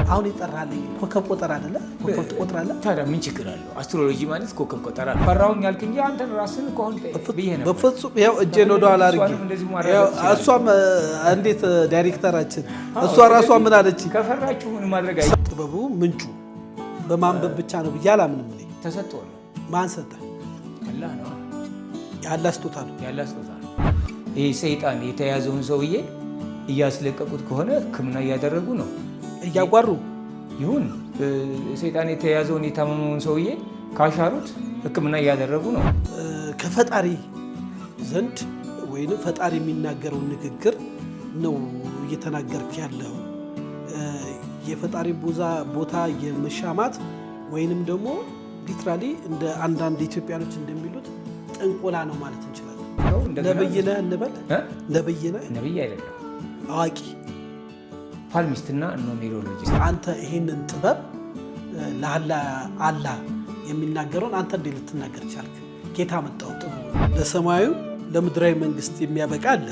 አሁን ይጠራልኝ ኮከብ ቆጠራ አይደለ? ኮከብ ትቆጥራለህ። ታዲያ ምን ችግር አለው? አስትሮሎጂ ማለት ኮከብ ቆጠራ ፈራውኝ ያልክ እንጂ አንተን ራስን ኮን ብዬ ነው። በፍጹም ያው እጄን ወደ ኋላ አድርጌ ያው እሷም እንዴት ዳይሬክተራችን እሷ ራሷ ምን አለች? ከፈራችሁ ምን ማድረግ አይ ጥበቡ ምንጩ በማንበብ ብቻ ነው ብዬ አላምንም። እኔ ተሰጥቶ ነው። ማን ሰጠ? አላህ ነው። ያላህ ስጦታ ነው። ያላህ ስጦታ ነው። ይሄ ሰይጣን የተያዘውን ሰውዬ እያስለቀቁት ከሆነ ሕክምና እያደረጉ ነው። እያጓሩ ይሁን ሰይጣን የተያዘውን የታመመውን ሰውዬ ካሻሩት ሕክምና እያደረጉ ነው። ከፈጣሪ ዘንድ ወይንም ፈጣሪ የሚናገረው ንግግር ነው እየተናገርክ ያለው። የፈጣሪ ቦታ የመሻማት ወይንም ደግሞ ሊትራሊ እንደ አንዳንድ ኢትዮጵያኖች እንደሚሉት ጥንቆላ ነው ማለት እንችላለን። ነብይ ነህ እንበል። ነብይ ነህ? ነብይ አይደለም፣ አዋቂ ፓልሚስትና ኑሜሮሎጂ። አንተ ይህንን ጥበብ ለአላህ የሚናገረውን አንተ እንዴት ልትናገር ቻልክ? ጌታ መጣው ጥበብ ለሰማዩ ለምድራዊ መንግስት የሚያበቃ አለ።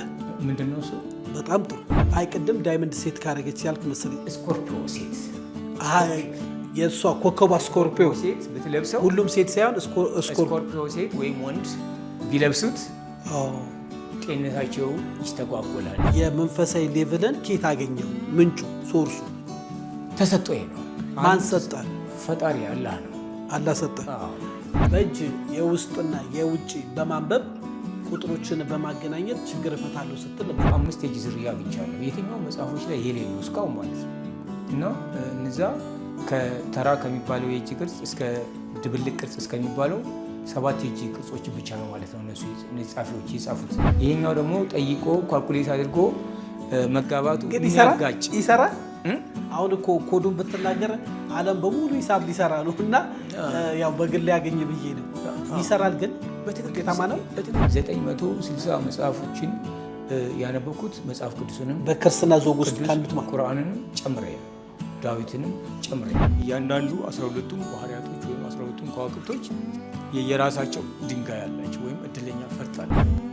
ምንድነው እሱ? በጣም ጥሩ። አይ ቅድም ዳይመንድ ሴት ካረገች ያልክ መሰለኝ። ስኮርፒዮ ሴት። አይ የእሷ ኮከቧ ስኮርፒዮ ሴት ብትለብሰው፣ ሁሉም ሴት ሳይሆን ስኮርፒዮ ሴት ወይም ወንድ ቢለብሱት ጤንነታቸው ይስተጓጎላል። የመንፈሳዊ ሌቭልን ኬት አገኘው? ምንጩ ሶርሱ ተሰጥቶኝ ነው። ማን ሰጠ? ፈጣሪ አላህ ነው። አላህ ሰጠ። በእጅ የውስጥና የውጭ በማንበብ ቁጥሮችን በማገናኘት ችግር እፈታለሁ ስትል 5 የእጅ ዝርያ አግኝቻለሁ። የትኛው መጽሐፎች ላይ የሌሉ እስካሁን ማለት ነው። እና እነዛ ከተራ ከሚባለው የእጅ ቅርጽ እስከ ድብልቅ ቅርጽ እስከሚባለው 7 የእጅ ቅርጾች ብቻ ነው ማለት ነው እነሱ ጻፊዎች የጻፉት። ይሄኛው ደግሞ ጠይቆ ካልኩሌት አድርጎ መጋባቱ የሚያጋጭ ይሰራል። አሁን እኮ ኮዱን ብትናገር ዓለም በሙሉ ሂሳብ ሊሰራ ነው። እና ያው በግል ያገኝ ብዬ ነው ይሰራል። ግን በትክክል ታማነው 960 መጽሐፎችን ያነበብኩት መጽሐፍ ቅዱስንም በክርስትና ዞግ ውስጥ ካሉት ቁርአንንም ጨምሬ ዳዊትንም ጨምሬ እያንዳንዱ 12ቱም ባህሪያቶች ወይም 12ቱም ከዋክብቶች የየራሳቸው ድንጋይ ያላቸው ወይም እድለኛ ፈርጣለ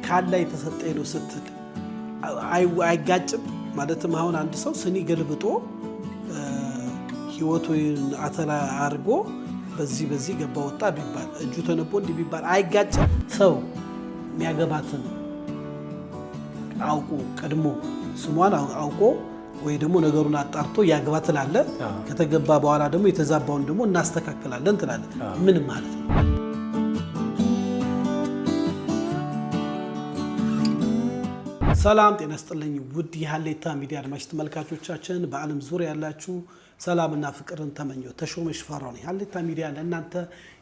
ካላ የተሰጠ ነው ስትል አይጋጭም። ማለትም አሁን አንድ ሰው ስኒ ገልብጦ ህይወቱን አተላ አድርጎ በዚህ ገባ ወጣ ቢባል እጁ ተነቦ እንዲህ ቢባል አይጋጭም። ሰው የሚያገባትን አውቆ ቀድሞ ስሟን አውቆ ወይ ደግሞ ነገሩን አጣርቶ ያግባ ትላለ። ከተገባ በኋላ ደግሞ የተዛባውን ደግሞ እናስተካክላለን ትላለ። ምን ማለት ነው? ሰላም ጤና ይስጥልኝ ውድ የሀሌታ ሚዲያ አድማጭ ተመልካቾቻችን፣ በዓለም ዙሪያ ያላችሁ ሰላምና ፍቅርን ተመኘው ተሾመ ሽፈራው ነኝ። ሀሌታ ሚዲያ ለእናንተ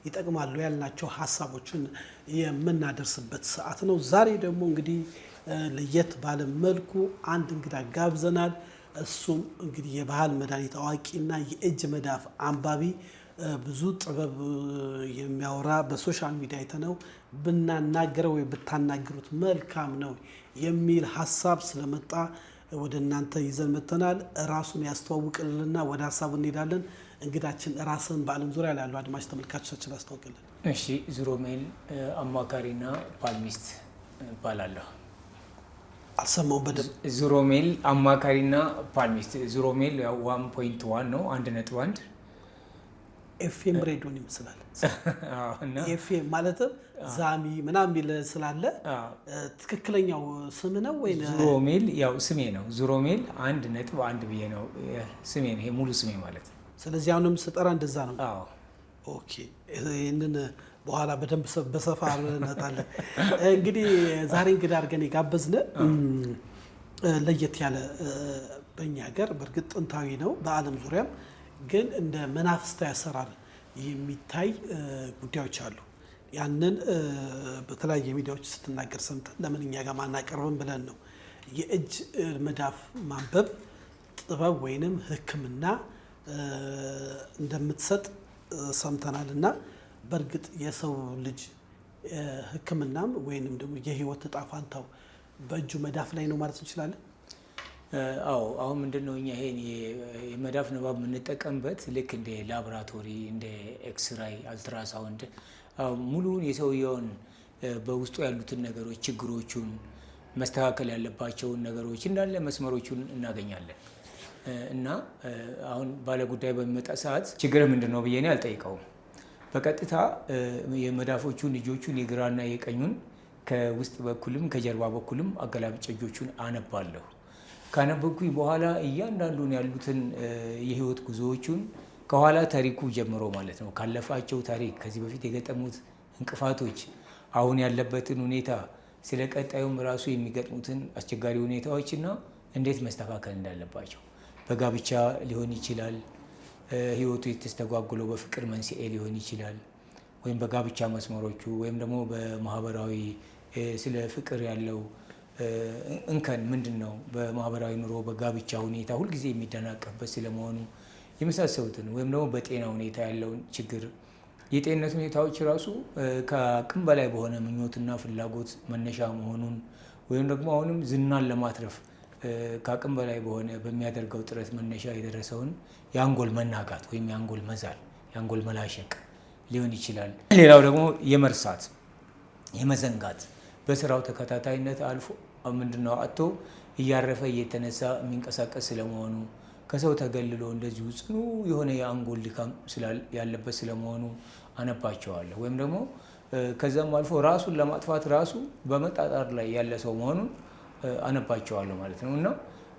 ይጠቅማሉ ያልናቸው ሀሳቦችን የምናደርስበት ሰዓት ነው። ዛሬ ደግሞ እንግዲህ ለየት ባለ መልኩ አንድ እንግዳ ጋብዘናል። እሱም እንግዲህ የባህል መድኃኒት አዋቂና የእጅ መዳፍ አንባቢ ብዙ ጥበብ የሚያወራ በሶሻል ሚዲያ አይተነው ብናናገረው ወይ ብታናገሩት መልካም ነው የሚል ሀሳብ ስለመጣ ወደ እናንተ ይዘን መጥተናል። ራሱን ያስተዋውቅልንና ወደ ሀሳቡ እንሄዳለን። እንግዳችን ራስን በዓለም ዙሪያ ያሉ አድማጭ ተመልካቾቻችን አስተዋውቅልን። እሺ፣ ዙሮሜል አማካሪና ፓልሚስት እባላለሁ። አልሰማሁም በደንብ። ዙሮሜል አማካሪና ፓልሚስት። ዙሮሜል 1.1 ነው 1.1 ኤፍኤም ሬዲዮን ይመስላል። ኤፍኤም ማለትም ዛሚ ምናምን የሚል ስላለ ትክክለኛው ስም ነው ወይ? ዙሮሜል ያው ስሜ ነው። ዙሮሜል 1.1 ብዬ ነው ስሜ ነው። ይሄ ሙሉ ስሜ ማለት ነው። ስለዚህ አሁንም ስጠራ እንደዛ ነው። አዎ ኦኬ። ይሄንን በኋላ በደንብ በሰፋ እንመጣለን። እንግዲህ ዛሬ እንግዲህ አድርገን የጋበዝነ ለየት ያለ በእኛ ሀገር በእርግጥ ጥንታዊ ነው፣ በዓለም ዙሪያም ግን እንደ መናፍስታዊ አሰራር የሚታይ ጉዳዮች አሉ። ያንን በተለያየ ሚዲያዎች ስትናገር ሰምተን ለምን እኛ ጋር ማናቀርብም ብለን ነው። የእጅ መዳፍ ማንበብ ጥበብ ወይንም ሕክምና እንደምትሰጥ ሰምተናል። እና በእርግጥ የሰው ልጅ ሕክምናም ወይንም ደግሞ የህይወት እጣ ፋንታው በእጁ መዳፍ ላይ ነው ማለት እንችላለን። አዎ አሁን ምንድነው እኛ ይሄን የመዳፍ ንባብ የምንጠቀምበት ልክ እንደ ላቦራቶሪ እንደ ኤክስራይ አልትራሳውንድ ሙሉውን የሰውየውን በውስጡ ያሉትን ነገሮች ችግሮቹን መስተካከል ያለባቸውን ነገሮች እንዳለ መስመሮቹን እናገኛለን። እና አሁን ባለጉዳይ በሚመጣ ሰዓት ችግር ምንድን ነው ብዬ እኔ አልጠይቀውም። በቀጥታ የመዳፎቹን እጆቹን የግራና የቀኙን ከውስጥ በኩልም ከጀርባ በኩልም አገላብጬ እጆቹን አነባለሁ። ካነበብኩኝ በኋላ እያንዳንዱን ያሉትን የህይወት ጉዞዎቹን ከኋላ ታሪኩ ጀምሮ ማለት ነው ካለፋቸው ታሪክ ከዚህ በፊት የገጠሙት እንቅፋቶች፣ አሁን ያለበትን ሁኔታ፣ ስለ ቀጣዩም ራሱ የሚገጥሙትን አስቸጋሪ ሁኔታዎችና እንዴት መስተካከል እንዳለባቸው በጋብቻ ሊሆን ይችላል፣ ህይወቱ የተስተጓጉለው በፍቅር መንስኤ ሊሆን ይችላል፣ ወይም በጋብቻ መስመሮቹ ወይም ደግሞ በማህበራዊ ስለ ፍቅር ያለው እንከን ምንድን ነው፣ በማህበራዊ ኑሮ በጋብቻ ሁኔታ ሁልጊዜ የሚደናቀፍበት ስለመሆኑ የመሳሰሉትን ወይም ደግሞ በጤና ሁኔታ ያለውን ችግር፣ የጤንነት ሁኔታዎች ራሱ ከአቅም በላይ በሆነ ምኞትና ፍላጎት መነሻ መሆኑን ወይም ደግሞ አሁንም ዝናን ለማትረፍ ከአቅም በላይ በሆነ በሚያደርገው ጥረት መነሻ የደረሰውን የአንጎል መናጋት ወይም የአንጎል መዛል፣ የአንጎል መላሸቅ ሊሆን ይችላል። ሌላው ደግሞ የመርሳት የመዘንጋት በስራው ተከታታይነት አልፎ ምንድነው አጥቶ እያረፈ እየተነሳ የሚንቀሳቀስ ስለመሆኑ ከሰው ተገልሎ እንደዚሁ ጽኑ የሆነ የአንጎል ድካም ያለበት ስለመሆኑ አነባቸዋለሁ። ወይም ደግሞ ከዛም አልፎ ራሱን ለማጥፋት ራሱ በመጣጣር ላይ ያለ ሰው መሆኑን አነባቸዋለሁ ማለት ነው። እና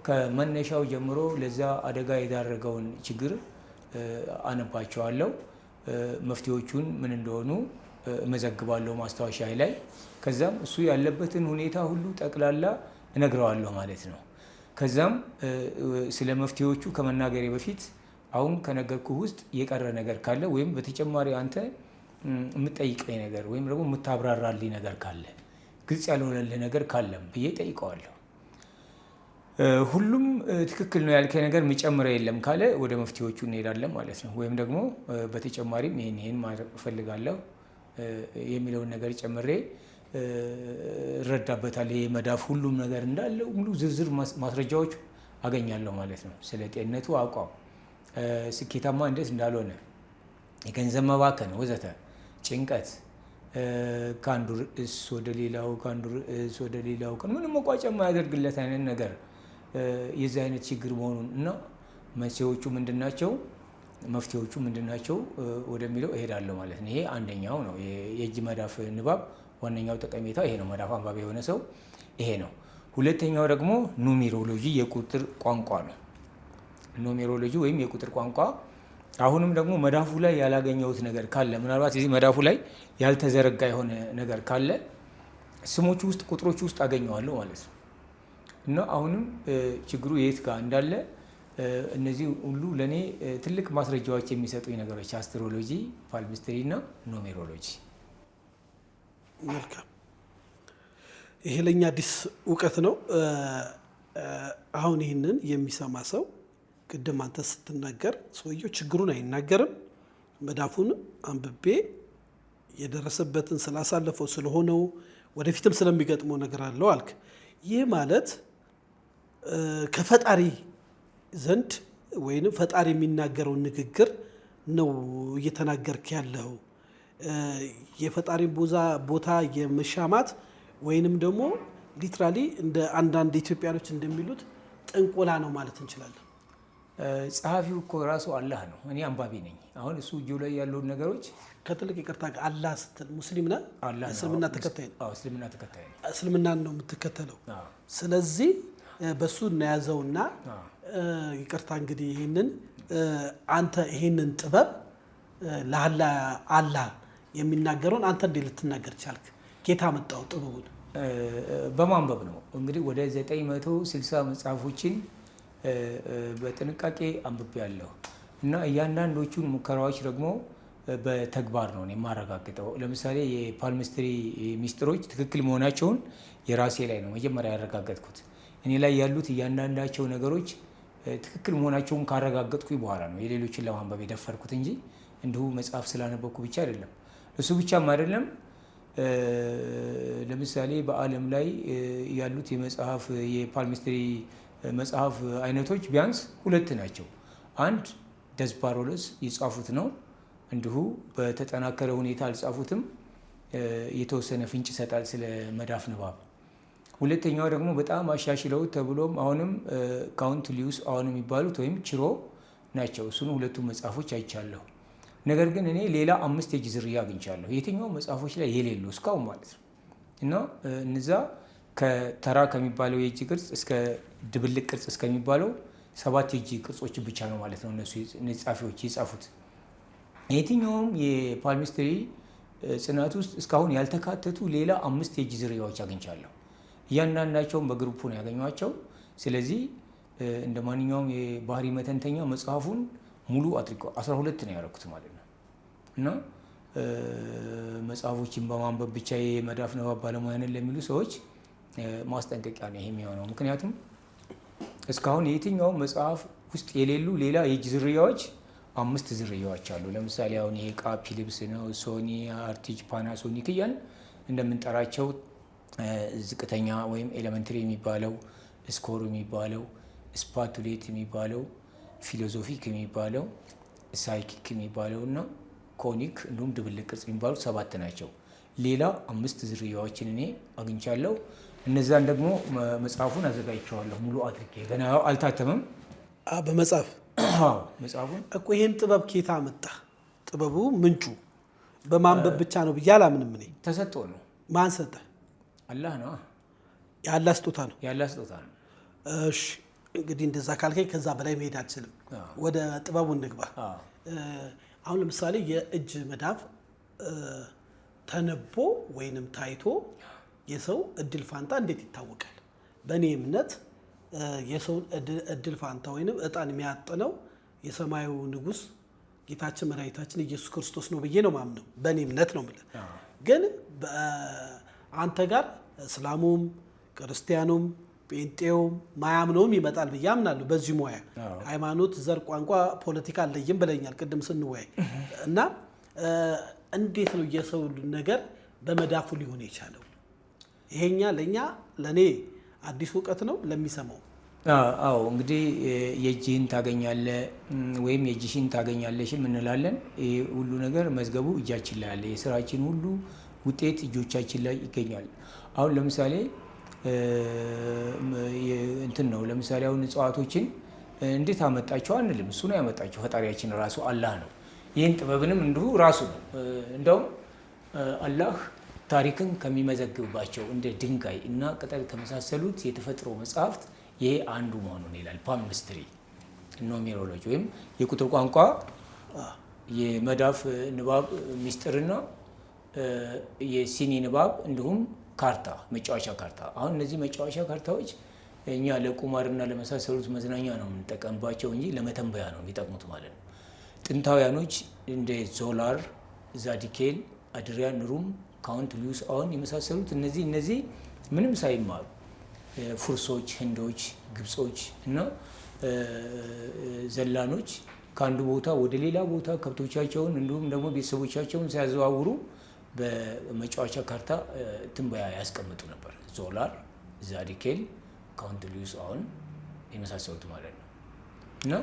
ከመነሻው ጀምሮ ለዛ አደጋ የዳረገውን ችግር አነባቸዋለሁ። መፍትሄዎቹን ምን እንደሆኑ እመዘግባለሁ ማስታወሻ ላይ። ከዛም እሱ ያለበትን ሁኔታ ሁሉ ጠቅላላ እነግረዋለሁ ማለት ነው። ከዛም ስለ መፍትሄዎቹ ከመናገሬ በፊት አሁን ከነገርኩ ውስጥ የቀረ ነገር ካለ ወይም በተጨማሪ አንተ የምትጠይቀኝ ነገር ወይም ደግሞ የምታብራራልኝ ነገር ካለ ግልጽ ያልሆነልህ ነገር ካለም ብዬ ጠይቀዋለሁ። ሁሉም ትክክል ነው ያልከኝ ነገር የሚጨምረው የለም ካለ ወደ መፍትሄዎቹ እንሄዳለን ማለት ነው። ወይም ደግሞ በተጨማሪም ይህን ማድረግ እፈልጋለሁ የሚለውን ነገር ጨምሬ እረዳበታለሁ። ይህ መዳፍ ሁሉም ነገር እንዳለው ሙሉ ዝርዝር ማስረጃዎች አገኛለሁ ማለት ነው። ስለ ጤንነቱ አቋም፣ ስኬታማ እንዴት እንዳልሆነ፣ የገንዘብ መባከን ወዘተ፣ ጭንቀት፣ ከአንዱ ርዕስ ወደ ሌላው ከአንዱ ርዕስ ወደ ሌላው ምንም መቋጫ የማያደርግለት አይነት ነገር የዚህ አይነት ችግር መሆኑን እና መንስኤዎቹ ምንድናቸው፣ መፍትሄዎቹ ምንድናቸው ወደሚለው እሄዳለሁ ማለት ነው። ይሄ አንደኛው ነው። የእጅ መዳፍ ንባብ ዋነኛው ጠቀሜታ ይሄ ነው። መዳፍ አንባቢ የሆነ ሰው ይሄ ነው። ሁለተኛው ደግሞ ኑሜሮሎጂ የቁጥር ቋንቋ ነው። ኑሜሮሎጂ ወይም የቁጥር ቋንቋ አሁንም ደግሞ መዳፉ ላይ ያላገኘሁት ነገር ካለ ምናልባት እዚህ መዳፉ ላይ ያልተዘረጋ የሆነ ነገር ካለ ስሞቹ ውስጥ ቁጥሮቹ ውስጥ አገኘዋለሁ ማለት ነው። እና አሁንም ችግሩ የት ጋር እንዳለ እነዚህ ሁሉ ለእኔ ትልቅ ማስረጃዎች የሚሰጡኝ ነገሮች አስትሮሎጂ፣ ፓልሚስትሪ እና ኑሜሮሎጂ። መልካም። ይሄ ለእኛ አዲስ እውቀት ነው። አሁን ይህንን የሚሰማ ሰው ቅድም አንተ ስትናገር ሰውየው ችግሩን አይናገርም፣ መዳፉን አንብቤ የደረሰበትን ስላሳለፈው ስለሆነው ወደፊትም ስለሚገጥመው ነገር አለው አልክ። ይህ ማለት ከፈጣሪ ዘንድ ወይም ፈጣሪ የሚናገረውን ንግግር ነው እየተናገርክ ያለው። የፈጣሪን ቦታ የመሻማት ወይንም ደግሞ ሊትራሊ እንደ አንዳንድ ኢትዮጵያኖች እንደሚሉት ጥንቆላ ነው ማለት እንችላለን። ጸሐፊው እኮ ራሱ አላህ ነው። እኔ አንባቢ ነኝ። አሁን እሱ እጁ ላይ ያለውን ነገሮች ከትልቅ ይቅርታ አላህ ስትል ሙስሊም ነህ? እስልምና ተከታይ ነው? እስልምና ተከታይ ነው። እስልምናን ነው የምትከተለው። ስለዚህ በሱ እናያዘውና ይቅርታ እንግዲህ ይህንን አንተ ይህንን ጥበብ አላህ የሚናገረውን አንተ እንዴት ልትናገር ቻልክ? ጌታ መጣው ጥበቡን በማንበብ ነው። እንግዲህ ወደ 960 መጽሐፎችን በጥንቃቄ አንብቤያለሁ እና እያንዳንዶቹን ሙከራዎች ደግሞ በተግባር ነው የማረጋግጠው። ለምሳሌ የፓልሚስትሪ ሚስጥሮች ትክክል መሆናቸውን የራሴ ላይ ነው መጀመሪያ ያረጋገጥኩት። እኔ ላይ ያሉት እያንዳንዳቸው ነገሮች ትክክል መሆናቸውን ካረጋገጥኩኝ በኋላ ነው የሌሎችን ለማንበብ የደፈርኩት እንጂ እንዲሁ መጽሐፍ ስላነበብኩ ብቻ አይደለም። እሱ ብቻም አይደለም። ለምሳሌ በዓለም ላይ ያሉት የፓልሚስትሪ መጽሐፍ አይነቶች ቢያንስ 2 ናቸው። አንድ ደስፓሮሎስ የጻፉት ነው። እንዲሁ በተጠናከረ ሁኔታ አልጻፉትም። የተወሰነ ፍንጭ ይሰጣል ስለ መዳፍ ንባብ። ሁለተኛው ደግሞ በጣም አሻሽለው ተብሎም አሁንም ካውንት ሊውስ አሁን የሚባሉት ወይም ችሮ ናቸው። እሱን ሁለቱም መጽሐፎች አይቻለሁ። ነገር ግን እኔ ሌላ 5 የእጅ ዝርያ አግኝቻለሁ የትኛው መጽሐፎች ላይ የሌሉ እስካሁን ማለት ነው። እና እነዛ ከተራ ከሚባለው የእጅ ቅርጽ እስከ ድብልቅ ቅርጽ እስከሚባለው 7 የእጅ ቅርጾች ብቻ ነው ማለት ነው እነሱ ጸሐፊዎች የጻፉት። የትኛውም የፓልሚስትሪ ጽናት ውስጥ እስካሁን ያልተካተቱ ሌላ 5 የእጅ ዝርያዎች አግኝቻለሁ። እያንዳንዳቸውን በግሩፑ ነው ያገኟቸው። ስለዚህ እንደ ማንኛውም የባህሪ መተንተኛ መጽሐፉን ሙሉ አድርገው 12 ነው ያደረኩት ማለት ነው። እና መጽሐፎችን በማንበብ ብቻ የመዳፍ ንባብ ባለሙያ ነን ለሚሉ ሰዎች ማስጠንቀቂያ ነው ይሄ የሚሆነው። ምክንያቱም እስካሁን የትኛውም መጽሐፍ ውስጥ የሌሉ ሌላ የእጅ ዝርያዎች 5 ዝርያዎች አሉ። ለምሳሌ አሁን ይሄ ዕቃ ፊሊፕስ ነው፣ ሶኒ፣ አርቲጅ፣ ፓናሶኒክ እያልን እንደምንጠራቸው ዝቅተኛ ወይም ኤሌመንተሪ የሚባለው፣ ስኮር የሚባለው፣ ስፓቱሌት የሚባለው፣ ፊሎዞፊክ የሚባለው፣ ሳይኪክ የሚባለው እና ኮኒክ እንዲሁም ድብልቅ ቅርጽ የሚባሉት 7 ናቸው። ሌላ 5 ዝርያዎችን እኔ አግኝቻለሁ። እነዛን ደግሞ መጽሐፉን አዘጋጅቼዋለሁ ሙሉ አድርጌ። ገና አልታተመም በመጽሐፍ መጽሐፉን እኮ። ይህን ጥበብ ኬታ መጣ? ጥበቡ ምንጩ በማንበብ ብቻ ነው ብዬ አላምንም እኔ። ተሰጥቶ ነው። ማን ሰጠ? አላህ ነው። የአላህ ስጦታ ነው። የአላህ ስጦታ ነው። እሺ እንግዲህ እንደዛ ካልከኝ ከዛ በላይ መሄድ አልችልም። ወደ ጥበቡ እንግባ። አሁን ለምሳሌ የእጅ መዳፍ ተነቦ ወይንም ታይቶ የሰው እድል ፋንታ እንዴት ይታወቃል? በእኔ እምነት የሰውን እድል ፋንታ ወይንም እጣን የሚያጥነው የሰማዩ ንጉሥ ጌታችን መድኃኒታችን ኢየሱስ ክርስቶስ ነው ብዬ ነው ማምነው። በእኔ እምነት ነው የምልህ። ግን አንተ ጋር እስላሙም ክርስቲያኑም ጴንጤውም ማያምነውም ይመጣል ብዬ አምናለሁ። በዚህ ሙያ ሃይማኖት፣ ዘር፣ ቋንቋ፣ ፖለቲካ አለይም ብለኛል ቅድም ስንወያይ እና እንዴት ነው የሰው ነገር በመዳፉ ሊሆን የቻለው? ይሄኛ ለእኔ አዲስ እውቀት ነው ለሚሰማው። አዎ እንግዲህ የእጅህን ታገኛለህ ወይም የእጅሽን ታገኛለሽም እንላለን። ይህ ሁሉ ነገር መዝገቡ እጃችን ላይ አለ። የስራችን ሁሉ ውጤት እጆቻችን ላይ ይገኛል። አሁን ለምሳሌ እንትን ነው። ለምሳሌ አሁን እጽዋቶችን እንዴት አመጣቸው አንልም። እሱ ነው ያመጣቸው፣ ፈጣሪያችን ራሱ አላህ ነው። ይህን ጥበብንም እንዲሁ ራሱ ነው። እንደውም አላህ ታሪክን ከሚመዘግብባቸው እንደ ድንጋይ እና ቅጠል ከመሳሰሉት የተፈጥሮ መጽሐፍት ይሄ አንዱ መሆኑን ይላል። ፓልሚስትሪ ኑሜሮሎጂ ወይም የቁጥር ቋንቋ የመዳፍ ንባብ ሚስጥርና የሲኒ ንባብ እንዲሁም ካርታ፣ መጫወቻ ካርታ። አሁን እነዚህ መጫወቻ ካርታዎች እኛ ለቁማርና ለመሳሰሉት መዝናኛ ነው የምንጠቀምባቸው እንጂ ለመተንበያ ነው የሚጠቅሙት ማለት ነው። ጥንታውያኖች እንደ ዞላር፣ ዛዲኬል፣ አድሪያን፣ ሩም፣ ካውንት ሊውስ አሁን የመሳሰሉት እነዚህ ምንም ሳይማሩ ፉርሶች፣ ህንዶች፣ ግብጾች እና ዘላኖች ከአንዱ ቦታ ወደ ሌላ ቦታ ከብቶቻቸውን እንዲሁም ደግሞ ቤተሰቦቻቸውን ሲያዘዋውሩ በመጫወቻ ካርታ ትንበያ ያስቀምጡ ነበር። ዞላር፣ ዛዲኬል፣ ካውንት ሊውስ አሁን የመሳሰሉት ማለት ነው። እና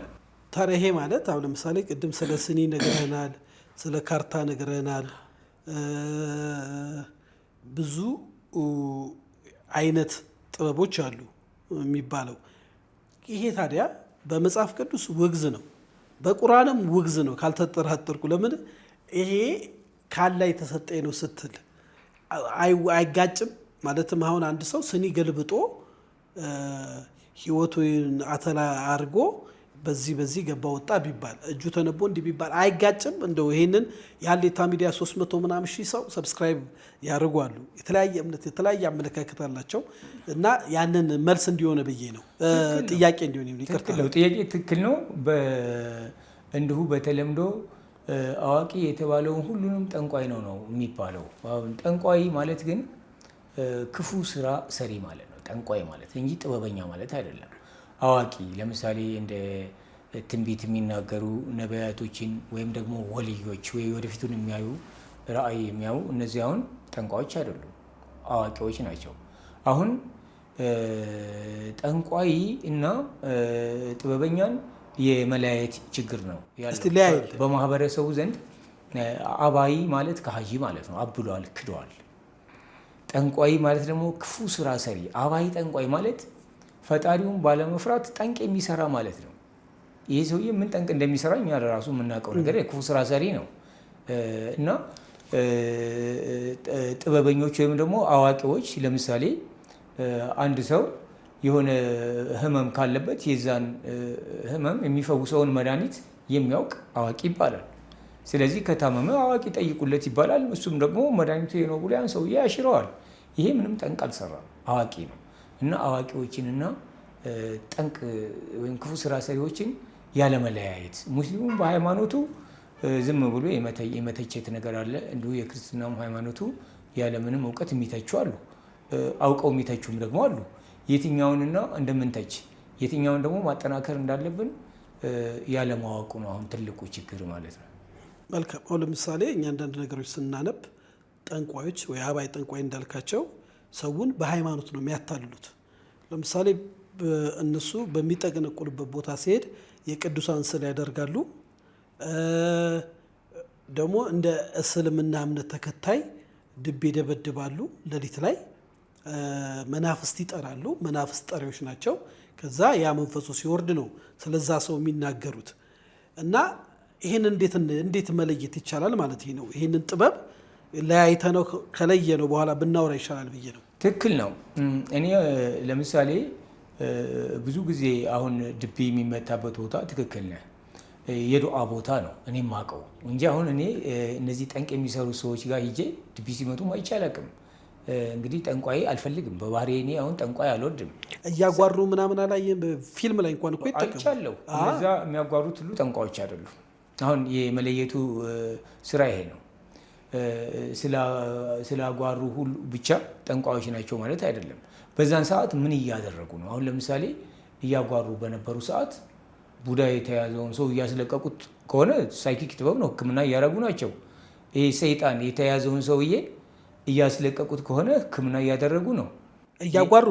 ታዲያ ይሄ ማለት አሁን ለምሳሌ ቅድም ስለ ስኒ ነግረናል፣ ስለ ካርታ ነግረናል። ብዙ አይነት ጥበቦች አሉ የሚባለው። ይሄ ታዲያ በመጽሐፍ ቅዱስ ውግዝ ነው፣ በቁርአንም ውግዝ ነው ካልተጠራጠርኩ። ለምን ይሄ ካላ የተሰጠኝ ነው ስትል አይጋጭም? ማለትም አሁን አንድ ሰው ስኒ ገልብጦ ህይወቱን አተላ አድርጎ በዚህ ገባ ወጣ ቢባል እጁ ተነቦ እንዲህ ቢባል አይጋጭም? እንደው ይሄንን የሀሌታ ሚዲያ 300 ምናምን ሺህ ሰው ሰብስክራይብ ያደርጓሉ። የተለያየ እምነት የተለያየ አመለካከት አላቸው እና ያንን መልስ እንዲሆነ ብዬ ነው ጥያቄ እንዲሆን ይቀርታል። ጥያቄ ትክክል ነው። እንዲሁ በተለምዶ አዋቂ የተባለውን ሁሉንም ጠንቋይ ነው የሚባለው። ጠንቋይ ማለት ግን ክፉ ስራ ሰሪ ማለት ነው ጠንቋይ ማለት እንጂ ጥበበኛ ማለት አይደለም። አዋቂ ለምሳሌ እንደ ትንቢት የሚናገሩ ነቢያቶችን ወይም ደግሞ ወልዮች ወይ ወደፊቱን የሚያዩ ራእይ የሚያዩ እነዚህ አሁን ጠንቋዮች አይደሉም፣ አዋቂዎች ናቸው። አሁን ጠንቋይ እና ጥበበኛን የመለያየት ችግር ነው ያለው በማህበረሰቡ ዘንድ። አባይ ማለት ከሀጂ ማለት ነው። አብሏል፣ ክደዋል። ጠንቋይ ማለት ደግሞ ክፉ ስራ ሰሪ። አባይ ጠንቋይ ማለት ፈጣሪውን ባለመፍራት ጠንቅ የሚሰራ ማለት ነው። ይሄ ሰውዬ ምን ጠንቅ እንደሚሰራ እኛ ራሱ የምናውቀው ነገር ክፉ ስራ ሰሪ ነው። እና ጥበበኞች ወይም ደግሞ አዋቂዎች ለምሳሌ አንድ ሰው የሆነ ህመም ካለበት የዛን ህመም የሚፈውሰውን መድኃኒት የሚያውቅ አዋቂ ይባላል። ስለዚህ ከታመመ አዋቂ ጠይቁለት ይባላል። እሱም ደግሞ መድኃኒቱ ነው ብሎ ያን ሰውዬ ያሽረዋል። ይሄ ምንም ጠንቅ አልሰራም፣ አዋቂ ነው። እና አዋቂዎችንና ጠንቅ ወይም ክፉ ስራ ሰሪዎችን ያለመለያየት። ሙስሊሙም በሃይማኖቱ ዝም ብሎ የመተቸት ነገር አለ። እንዲሁ የክርስትናም ሃይማኖቱ ያለምንም እውቀት የሚተቹ አሉ፣ አውቀው የሚተቹም ደግሞ አሉ። የትኛውንና እንደምንተች የትኛውን ደግሞ ማጠናከር እንዳለብን ያለማወቁ ነው አሁን ትልቁ ችግር ማለት ነው። መልካም። አሁን ለምሳሌ እኛ አንዳንድ ነገሮች ስናነብ ጠንቋዮች ወይ አባይ ጠንቋይ እንዳልካቸው ሰውን በሃይማኖት ነው የሚያታልሉት። ለምሳሌ እነሱ በሚጠቀነቁልበት ቦታ ሲሄድ የቅዱሳን ስዕል ያደርጋሉ። ደግሞ እንደ እስልምና እምነት ተከታይ ድብ ይደበድባሉ። ሌሊት ላይ መናፍስት ይጠራሉ። መናፍስት ጠሪዎች ናቸው። ከዛ ያ መንፈሱ ሲወርድ ነው ስለዛ ሰው የሚናገሩት። እና ይህን እንዴት መለየት ይቻላል ማለት ነው? ይህንን ጥበብ ለያይተ ነው ከለየ ነው በኋላ ብናወራ ይሻላል ብዬ ነው። ትክክል ነው። እኔ ለምሳሌ ብዙ ጊዜ አሁን ድቤ የሚመታበት ቦታ ትክክል ነህ፣ የዱዓ ቦታ ነው እኔ ማቀው እንጂ አሁን እኔ እነዚህ ጠንቅ የሚሰሩ ሰዎች ጋር ሂጄ ድቤ ሲመቱ አይቼ አላውቅም። እንግዲህ ጠንቋይ አልፈልግም በባህሪ። እኔ አሁን ጠንቋይ አልወድም። እያጓሩ ምናምን አላየም። ፊልም ላይ እንኳን እኮ አይቻለሁ። እነዛ የሚያጓሩት ሁሉ ጠንቋዮች አይደሉም። አሁን የመለየቱ ስራ ይሄ ነው። ስላጓሩ ሁሉ ብቻ ጠንቋዮች ናቸው ማለት አይደለም። በዛን ሰዓት ምን እያደረጉ ነው? አሁን ለምሳሌ እያጓሩ በነበሩ ሰዓት ቡዳ የተያዘውን ሰው እያስለቀቁት ከሆነ ሳይኪክ ጥበብ ነው፣ ሕክምና እያደረጉ ናቸው። ይሄ ሰይጣን የተያዘውን ሰውዬ እያስለቀቁት ከሆነ ሕክምና እያደረጉ ነው። እያጓሩ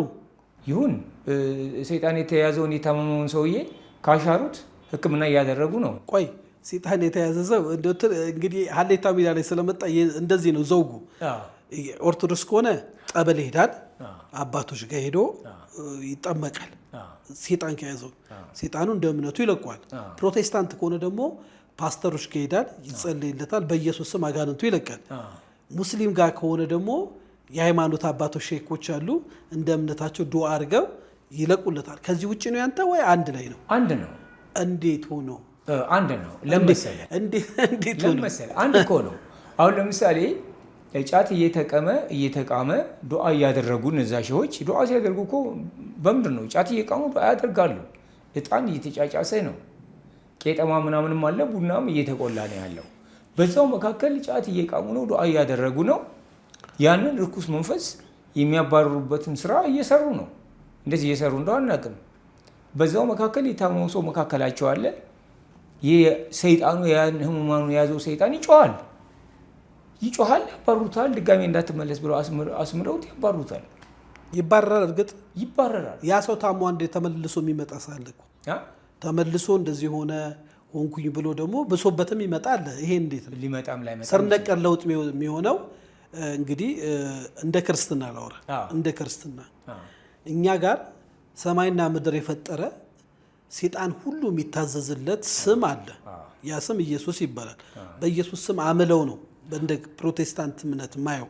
ይሁን ሰይጣን የተያዘውን የታመመውን ሰውዬ ካሻሩት ሕክምና እያደረጉ ነው። ቆይ ሰይጣን የተያዘ ሰው እንግዲህ ሀሌታ ሚዲያ ላይ ስለመጣ እንደዚህ ነው ዘውጉ። ኦርቶዶክስ ከሆነ ጠበል ይሄዳል፣ አባቶች ጋር ሄዶ ይጠመቃል። ሰይጣን ከያዘው ሰይጣኑ እንደ እምነቱ ይለቋል። ፕሮቴስታንት ከሆነ ደግሞ ፓስተሮች ጋር ይሄዳል፣ ይጸልይለታል፣ በኢየሱስ ስም አጋንንቱ ይለቃል። ሙስሊም ጋር ከሆነ ደግሞ የሃይማኖት አባቶች ሼኮች አሉ፣ እንደ እምነታቸው ዱዓ አድርገው ይለቁለታል። ከዚህ ውጭ ነው ያንተ ወይ አንድ ላይ ነው? አንድ ነው። እንዴት ሆኖ? አንድ ነው። ለምሳሌ አንድ እኮ ነው። አሁን ለምሳሌ ጫት እየተቃመ ዱዓ እያደረጉ እነዛ ሼሆች ዱዓ ሲያደርጉ እኮ በምንድን ነው? ጫት እየቃሙ ዱዓ ያደርጋሉ። እጣን እየተጫጫሰ ነው። ቄጠማ ምናምንም አለ፣ ቡናም እየተቆላ ነው ያለው። በዛው መካከል ጫት እየቃሙ ነው፣ ዱዓ እያደረጉ ነው። ያንን ርኩስ መንፈስ የሚያባርሩበትን ስራ እየሰሩ ነው። እንደዚህ እየሰሩ እንደው አናውቅም። በዛው መካከል የታመመ ሰው መካከላቸው አለ። ሰይጣኑ ህሙማኑ የያዘው ሰይጣን ይጮሃል፣ ያባሩታል። ድጋሜ እንዳትመለስ ብለው አስምረውት ያባሩታል። ይባረራል። እርግጥ ይባረራል። ያ ሰው ታሞ አንድ ተመልሶ የሚመጣ ሳለ ተመልሶ እንደዚህ ሆንኩኝ ብሎ ደግሞ ብሶበትም ይመጣል። ይሄ እንዴት ነው? ሊመጣም ላይ ስር ነቀል ለውጥ የሚሆነው እንግዲህ እንደ ክርስትና ላውራ። እንደ ክርስትና እኛ ጋር ሰማይና ምድር የፈጠረ ሰይጣን ሁሉ የሚታዘዝለት ስም አለ። ያ ስም ኢየሱስ ይባላል። በኢየሱስ ስም አምለው ነው እንደ ፕሮቴስታንት እምነት ማየው።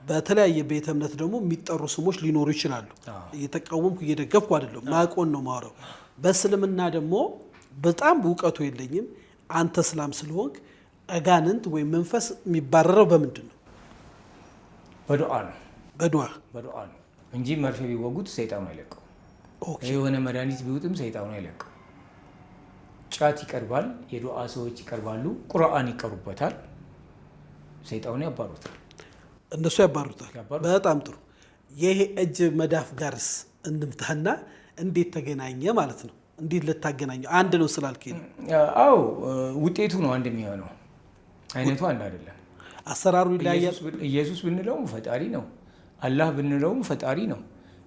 በተለያየ ቤተ እምነት ደግሞ የሚጠሩ ስሞች ሊኖሩ ይችላሉ። እየተቃወምኩ እየደገፍኩ አይደለም፣ ማቆን ነው ማውራው። በእስልምና ደግሞ በጣም እውቀቱ የለኝም። አንተ እስላም ስለሆንክ አጋንንት ወይም መንፈስ የሚባረረው በምንድን ነው? በዱዓ ነው። በዱዓ ነው እንጂ መርፌ ቢወጉት ሰይጣኑ አይለቀው። የሆነ መድኃኒት ቢውጥም ሰይጣኑ አይለቀው። ጫት ይቀርባል፣ የዱዓ ሰዎች ይቀርባሉ፣ ቁርአን ይቀሩበታል፣ ሰይጣኑ ያባሩታል። እነሱ ያባሩታል። በጣም ጥሩ። ይሄ እጅ መዳፍ ጋርስ እንምታና እንዴት ተገናኘ ማለት ነው? እንዴት ልታገናኘው? አንድ ነው ስላልከኝ ነው። አዎ ውጤቱ ነው አንድ የሚሆነው፣ አይነቱ አንድ አይደለም። አሰራሩ ይለያያል። ኢየሱስ ብንለውም ፈጣሪ ነው፣ አላህ ብንለውም ፈጣሪ ነው።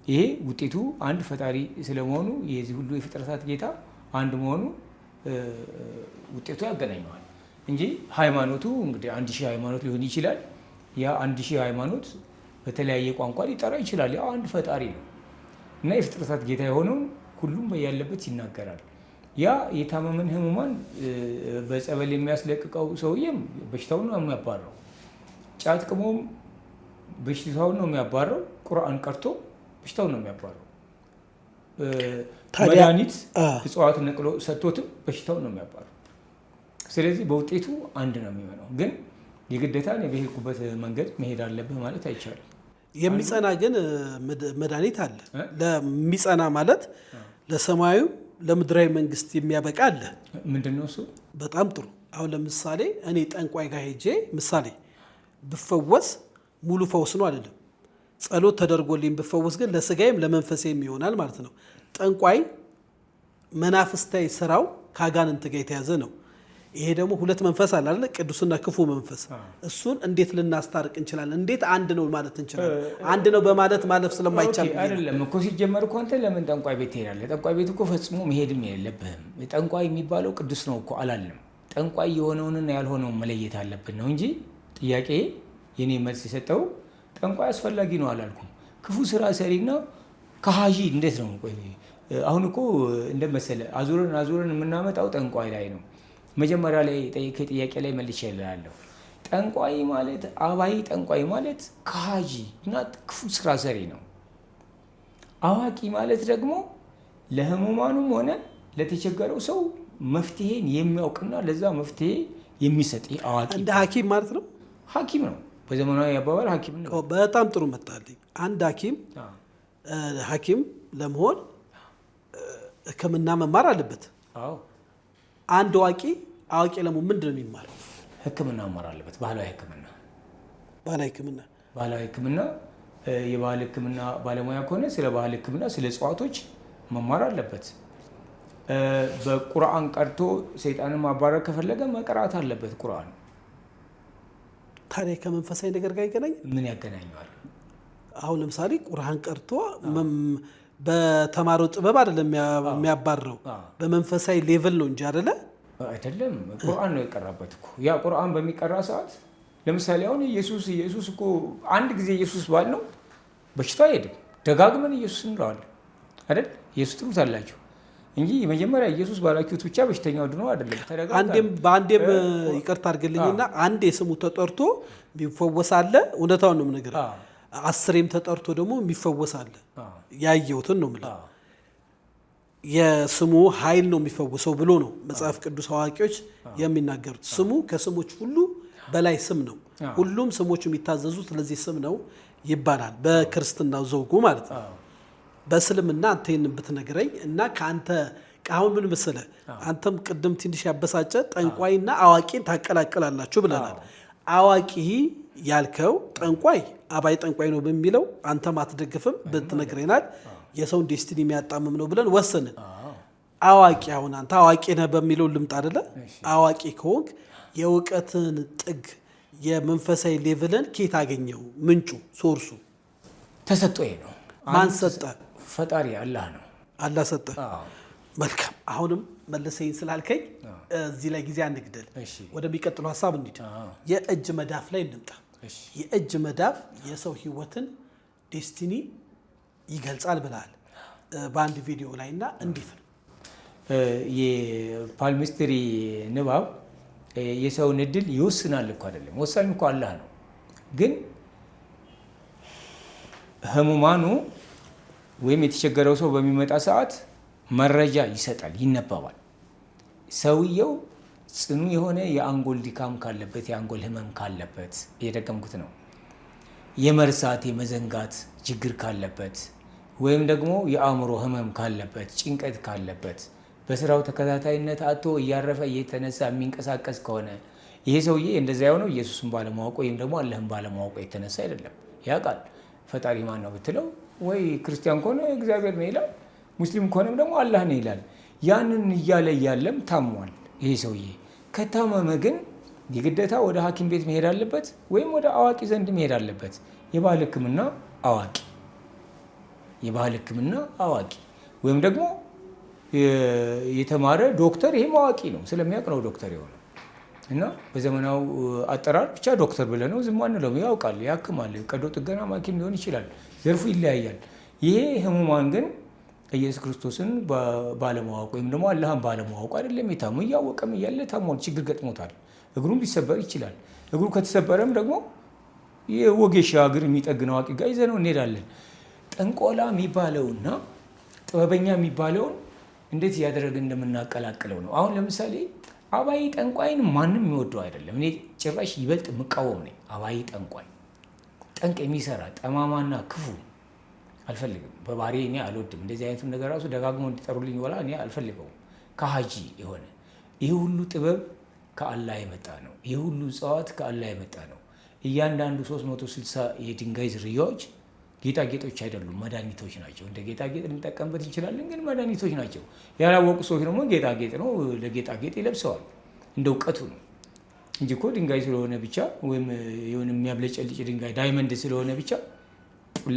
ይሄ ውጤቱ አንድ ፈጣሪ ስለመሆኑ የዚህ ሁሉ የፍጥረታት ጌታ አንድ መሆኑ ውጤቱ ያገናኘዋል እንጂ ሃይማኖቱ እንግዲህ 1000 ሃይማኖት ሊሆን ይችላል። ያ 1000 ሃይማኖት በተለያየ ቋንቋ ሊጠራ ይችላል። ያው አንድ ፈጣሪ ነው እና የፍጥረታት ጌታ የሆነውን ሁሉም በያለበት ይናገራል። ያ የታመመን ህሙማን በጸበል የሚያስለቅቀው ሰውዬም በሽታውን ነው የሚያባረው። ጫት ቅሞም በሽታውን ነው የሚያባረው። ቁርአን ቀርቶ በሽታውን ነው የሚያባረው። መድኃኒት እጽዋት ነቅሎ ሰጥቶትም በሽታውን ነው የሚያባረው። ስለዚህ በውጤቱ አንድ ነው የሚሆነው። ግን የግዴታ በሄድኩበት መንገድ መሄድ አለብህ ማለት አይቻልም። የሚጸና ግን መድኃኒት አለ። ለሚጸና ማለት ለሰማዩ ለምድራዊ መንግስት የሚያበቃ አለ። ምንድን ነው እሱ? በጣም ጥሩ። አሁን ለምሳሌ እኔ ጠንቋይ ጋር ሄጄ ምሳሌ ብፈወስ ሙሉ ፈውስ ነው አይደለም። ጸሎት ተደርጎልኝ ብፈወስ ግን ለስጋዬም ለመንፈሴም ይሆናል ማለት ነው። ጠንቋይ መናፍስታዊ ስራው ከአጋንንት ጋር የተያዘ ነው። ይሄ ደግሞ ሁለት መንፈስ አለ አይደል? ቅዱስና ክፉ መንፈስ። እሱን እንዴት ልናስታርቅ እንችላለን? እንዴት አንድ ነው ማለት እንችላለን? አንድ ነው በማለት ማለፍ ስለማይቻል አይደለም እኮ ሲጀመር እኮ አንተ ለምን ጠንቋይ ቤት ትሄዳለህ? ጠንቋይ ቤት እኮ ፈጽሞ መሄድም የለብህም። ጠንቋይ የሚባለው ቅዱስ ነው እኮ አላለም። ጠንቋይ የሆነውንና ያልሆነውን መለየት አለብን ነው እንጂ ጥያቄ የኔ መልስ የሰጠው ጠንቋይ አስፈላጊ ነው አላልኩም። ክፉ ስራ ሰሪና ከሃጂ እንዴት ነው? ቆይ አሁን እኮ እንደመሰለ አዙረን የምናመጣው ጠንቋይ ላይ ነው። መጀመሪያ ላይ ጥያቄ ላይ መልሼ እላለሁ። ጠንቋይ ማለት አባይ ጠንቋይ ማለት ከሃጂ እና ክፉ ስራ ሰሪ ነው። አዋቂ ማለት ደግሞ ለህሙማኑም ሆነ ለተቸገረው ሰው መፍትሄን የሚያውቅና ለዛ መፍትሄ የሚሰጥ አዋቂ እንደ ሐኪም ማለት ነው። ሐኪም ነው በዘመናዊ አባባል ሐኪም ነው። በጣም ጥሩ መጣልኝ። አንድ ሐኪም ለመሆን ሕክምና መማር አለበት። አዎ አንድ አዋቂ ለመሆን ምንድን ነው የሚማረው? ሕክምና መማር አለበት። ባህላዊ ሕክምና የባህል ሕክምና ባለሙያ ከሆነ ስለ ባህል ሕክምና ስለ እጽዋቶች መማር አለበት። በቁርአን ቀርቶ ሰይጣንን ማባረር ከፈለገ መቅራት አለበት ቁርአን። ታዲያ ከመንፈሳዊ ነገር ጋር ይገናኝ? ምን ያገናኘዋል? አሁን ለምሳሌ ቁርአን ቀርቶ በተማረው ጥበብ አይደለም የሚያባረው፣ በመንፈሳዊ ሌቭል ነው እንጂ አይደለም። ቁርአን ነው የቀራበት እኮ። ያ ቁርአን በሚቀራ ሰዓት ለምሳሌ አሁን ኢየሱስ እኮ አንድ ጊዜ ኢየሱስ ባል ነው በሽታ አይሄድም። ደጋግመን ኢየሱስ እንለዋለን አይደል? ኢየሱስ ትሉታላችሁ እንጂ መጀመሪያ ኢየሱስ ባላችሁት ብቻ በሽተኛው ድኖ አይደለም። በአንዴም ይቅርታ አድርግልኝና አንዴ ስሙ ተጠርቶ የሚፈወስ አለ። እውነታውን ነው የምነግርህ። 10ም ተጠርቶ ደግሞ የሚፈወስ አለ። ያየሁትን ነው የምልህ። የስሙ ኃይል ነው የሚፈውሰው ብሎ ነው መጽሐፍ ቅዱስ አዋቂዎች የሚናገሩት። ስሙ ከስሞች ሁሉ በላይ ስም ነው። ሁሉም ስሞች የሚታዘዙት ለዚህ ስም ነው ይባላል። በክርስትናው ዘውጉ ማለት ነው። በእስልምና አንተ ይህን ብትነግረኝ እና ከአንተ አሁን ምን መሰለህ፣ አንተም ቅድም ትንሽ ያበሳጨ ጠንቋይና አዋቂን ታቀላቅላላችሁ ብለናል። አዋቂ ያልከው ጠንቋይ አባይ ጠንቋይ ነው በሚለው አንተም አትደግፍም ብትነግረናል። የሰውን ዴስቲኒ የሚያጣምም ነው ብለን ወሰንን። አዋቂ አሁን አንተ አዋቂ ነህ በሚለው ልምጣ አይደለ? አዋቂ ከሆንክ የእውቀትን ጥግ የመንፈሳዊ ሌቭልን ኬት አገኘው? ምንጩ ሶርሱ ተሰጥቶኝ ነው። ማን ሰጠ? ፈጣሪ አላህ ነው። አላህ ሰጠ። መልካም። አሁንም መለሰኝ ስላልከኝ እዚህ ላይ ጊዜ አንግደል፣ ወደሚቀጥለው ሀሳብ እንሂድ። የእጅ መዳፍ ላይ እንምጣ። የእጅ መዳፍ የሰው ህይወትን ዴስቲኒ ይገልጻል ብለሃል በአንድ ቪዲዮ ላይ እና እንዴት ነው? የፓልሚስትሪ ንባብ የሰውን እድል ይወስናል እኮ አይደለም። ወሳኝ እኮ አላህ ነው። ግን ህሙማኑ ወይም የተቸገረው ሰው በሚመጣ ሰዓት መረጃ ይሰጣል፣ ይነበባል። ሰውየው ጽኑ የሆነ የአንጎል ድካም ካለበት፣ የአንጎል ህመም ካለበት፣ እየደገምኩት ነው፣ የመርሳት የመዘንጋት ችግር ካለበት፣ ወይም ደግሞ የአእምሮ ህመም ካለበት፣ ጭንቀት ካለበት፣ በስራው ተከታታይነት አጥቶ እያረፈ እየተነሳ የሚንቀሳቀስ ከሆነ ይሄ ሰውዬ እንደዛ የሆነው ኢየሱስን ባለማወቁ ወይም ደግሞ አላህን ባለማወቁ የተነሳ አይደለም። ያውቃል ፈጣሪ ማን ነው ብትለው ወይ ክርስቲያን ከሆነ እግዚአብሔር ነው ይላል፣ ሙስሊም ከሆነም ደግሞ አላህ ነው ይላል። ያንን እያለ እያለም ታሟል። ይሄ ሰውዬ ከታመመ ግን የግዴታ ወደ ሐኪም ቤት መሄድ አለበት ወይም ወደ አዋቂ ዘንድ መሄድ አለበት። የባህል ሕክምና አዋቂ ወይም ደግሞ የተማረ ዶክተር፣ ይሄም አዋቂ ነው፣ ስለሚያውቅ ነው ዶክተር የሆነ። እና በዘመናዊ አጠራር ብቻ ዶክተር ብለህ ነው ዝም አንለውም። ያውቃል፣ ያክማል፣ ቀዶ ጥገና ሐኪም ሊሆን ይችላል። ዘርፉ ይለያያል። ይሄ ህሙማን ግን ኢየሱስ ክርስቶስን ባለማወቅ ወይም ደግሞ አላህን ባለማወቅ አይደለም የታሙ፣ እያወቀም እያለ ታሟል፣ ችግር ገጥሞታል። እግሩም ሊሰበር ይችላል። እግሩ ከተሰበረም ደግሞ የወጌሻ እግር የሚጠግን አዋቂ ጋር ይዘነው እንሄዳለን። ጠንቆላ የሚባለውና ጥበበኛ የሚባለውን እንዴት እያደረግን እንደምናቀላቅለው ነው። አሁን ለምሳሌ አባይ ጠንቋይን ማንም የሚወደው አይደለም። እኔ ጭራሽ ይበልጥ የምቃወም ነኝ። አባይ ጠንቋይ ጠንቅ የሚሰራ ጠማማና ክፉ አልፈልግም። በባህሪ እኔ አልወድም። እንደዚህ አይነቱም ነገር ራሱ ደጋግሞ እንዲጠሩልኝ ወላ እኔ አልፈልገውም። ከሀጂ የሆነ ይህ ሁሉ ጥበብ ከአላህ የመጣ ነው። ይህ ሁሉ እጽዋት ከአላህ የመጣ ነው። እያንዳንዱ 360 የድንጋይ ዝርያዎች ጌጣጌጦች አይደሉም፣ መድኃኒቶች ናቸው። እንደ ጌጣጌጥ ልንጠቀምበት እንችላለን፣ ግን መድኃኒቶች ናቸው። ያላወቁ ሰዎች ደግሞ ጌጣጌጥ ነው ለጌጣጌጥ ይለብሰዋል። እንደ እውቀቱ ነው እንጂ እኮ ድንጋይ ስለሆነ ብቻ ወይም የሆነ የሚያብለጨልጭ ድንጋይ ዳይመንድ ስለሆነ ብቻ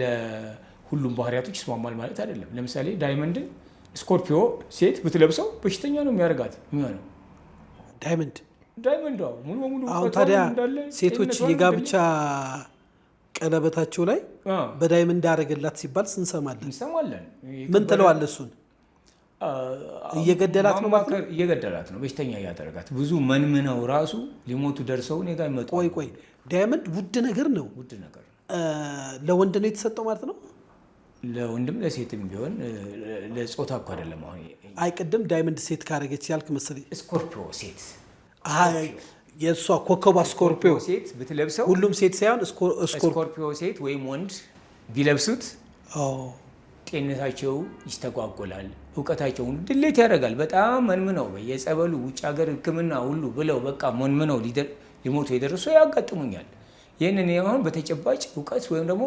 ለሁሉም ባህሪያቶች ይስማማል ማለት አይደለም። ለምሳሌ ዳይመንድን ስኮርፒዮ ሴት ብትለብሰው በሽተኛ ነው የሚያደርጋት የሚሆነው ዳይመንድ ሙሉ በሙሉ። አሁን ታዲያ ሴቶች የጋብቻ ቀለበታቸው ላይ በዳይመንድ አደረገላት ሲባል እንሰማለን። ምን ትለዋለህ? እሱን እየገደላት ነው ማለት ነው። እየገደላት ነው፣ በሽተኛ እያደረጋት። ብዙ መንምነው ራሱ ሊሞቱ ደርሰው እኔ ጋር ይመጡ። ቆይ ዳይመንድ ውድ ነገር ነው። ለወንድ ነው የተሰጠው ማለት ነው? ለወንድም ለሴትም ቢሆን ለጾታ እኮ አይደለም። አሁን አይ ቅድም ዳይመንድ ሴት ካደረገች ያልክ መሰለኝ። ስኮርፒዮ ሴት የእሷ ኮከቧ ስኮርፒዮ ሴት ብትለብሰው፣ ሁሉም ሴት ሳይሆን ስኮርፒዮ ሴት ወይም ወንድ ቢለብሱት ጤንነታቸው ይስተጓጎላል፣ እውቀታቸውን ድሌት ያደርጋል። በጣም መንምነው የጸበሉ ውጭ ሀገር ሕክምና ሁሉ ብለው በቃ መንምነው ሊሞቱ የደረሱ ያጋጥሙኛል። ይህንን አሁን በተጨባጭ እውቀት ወይም ደግሞ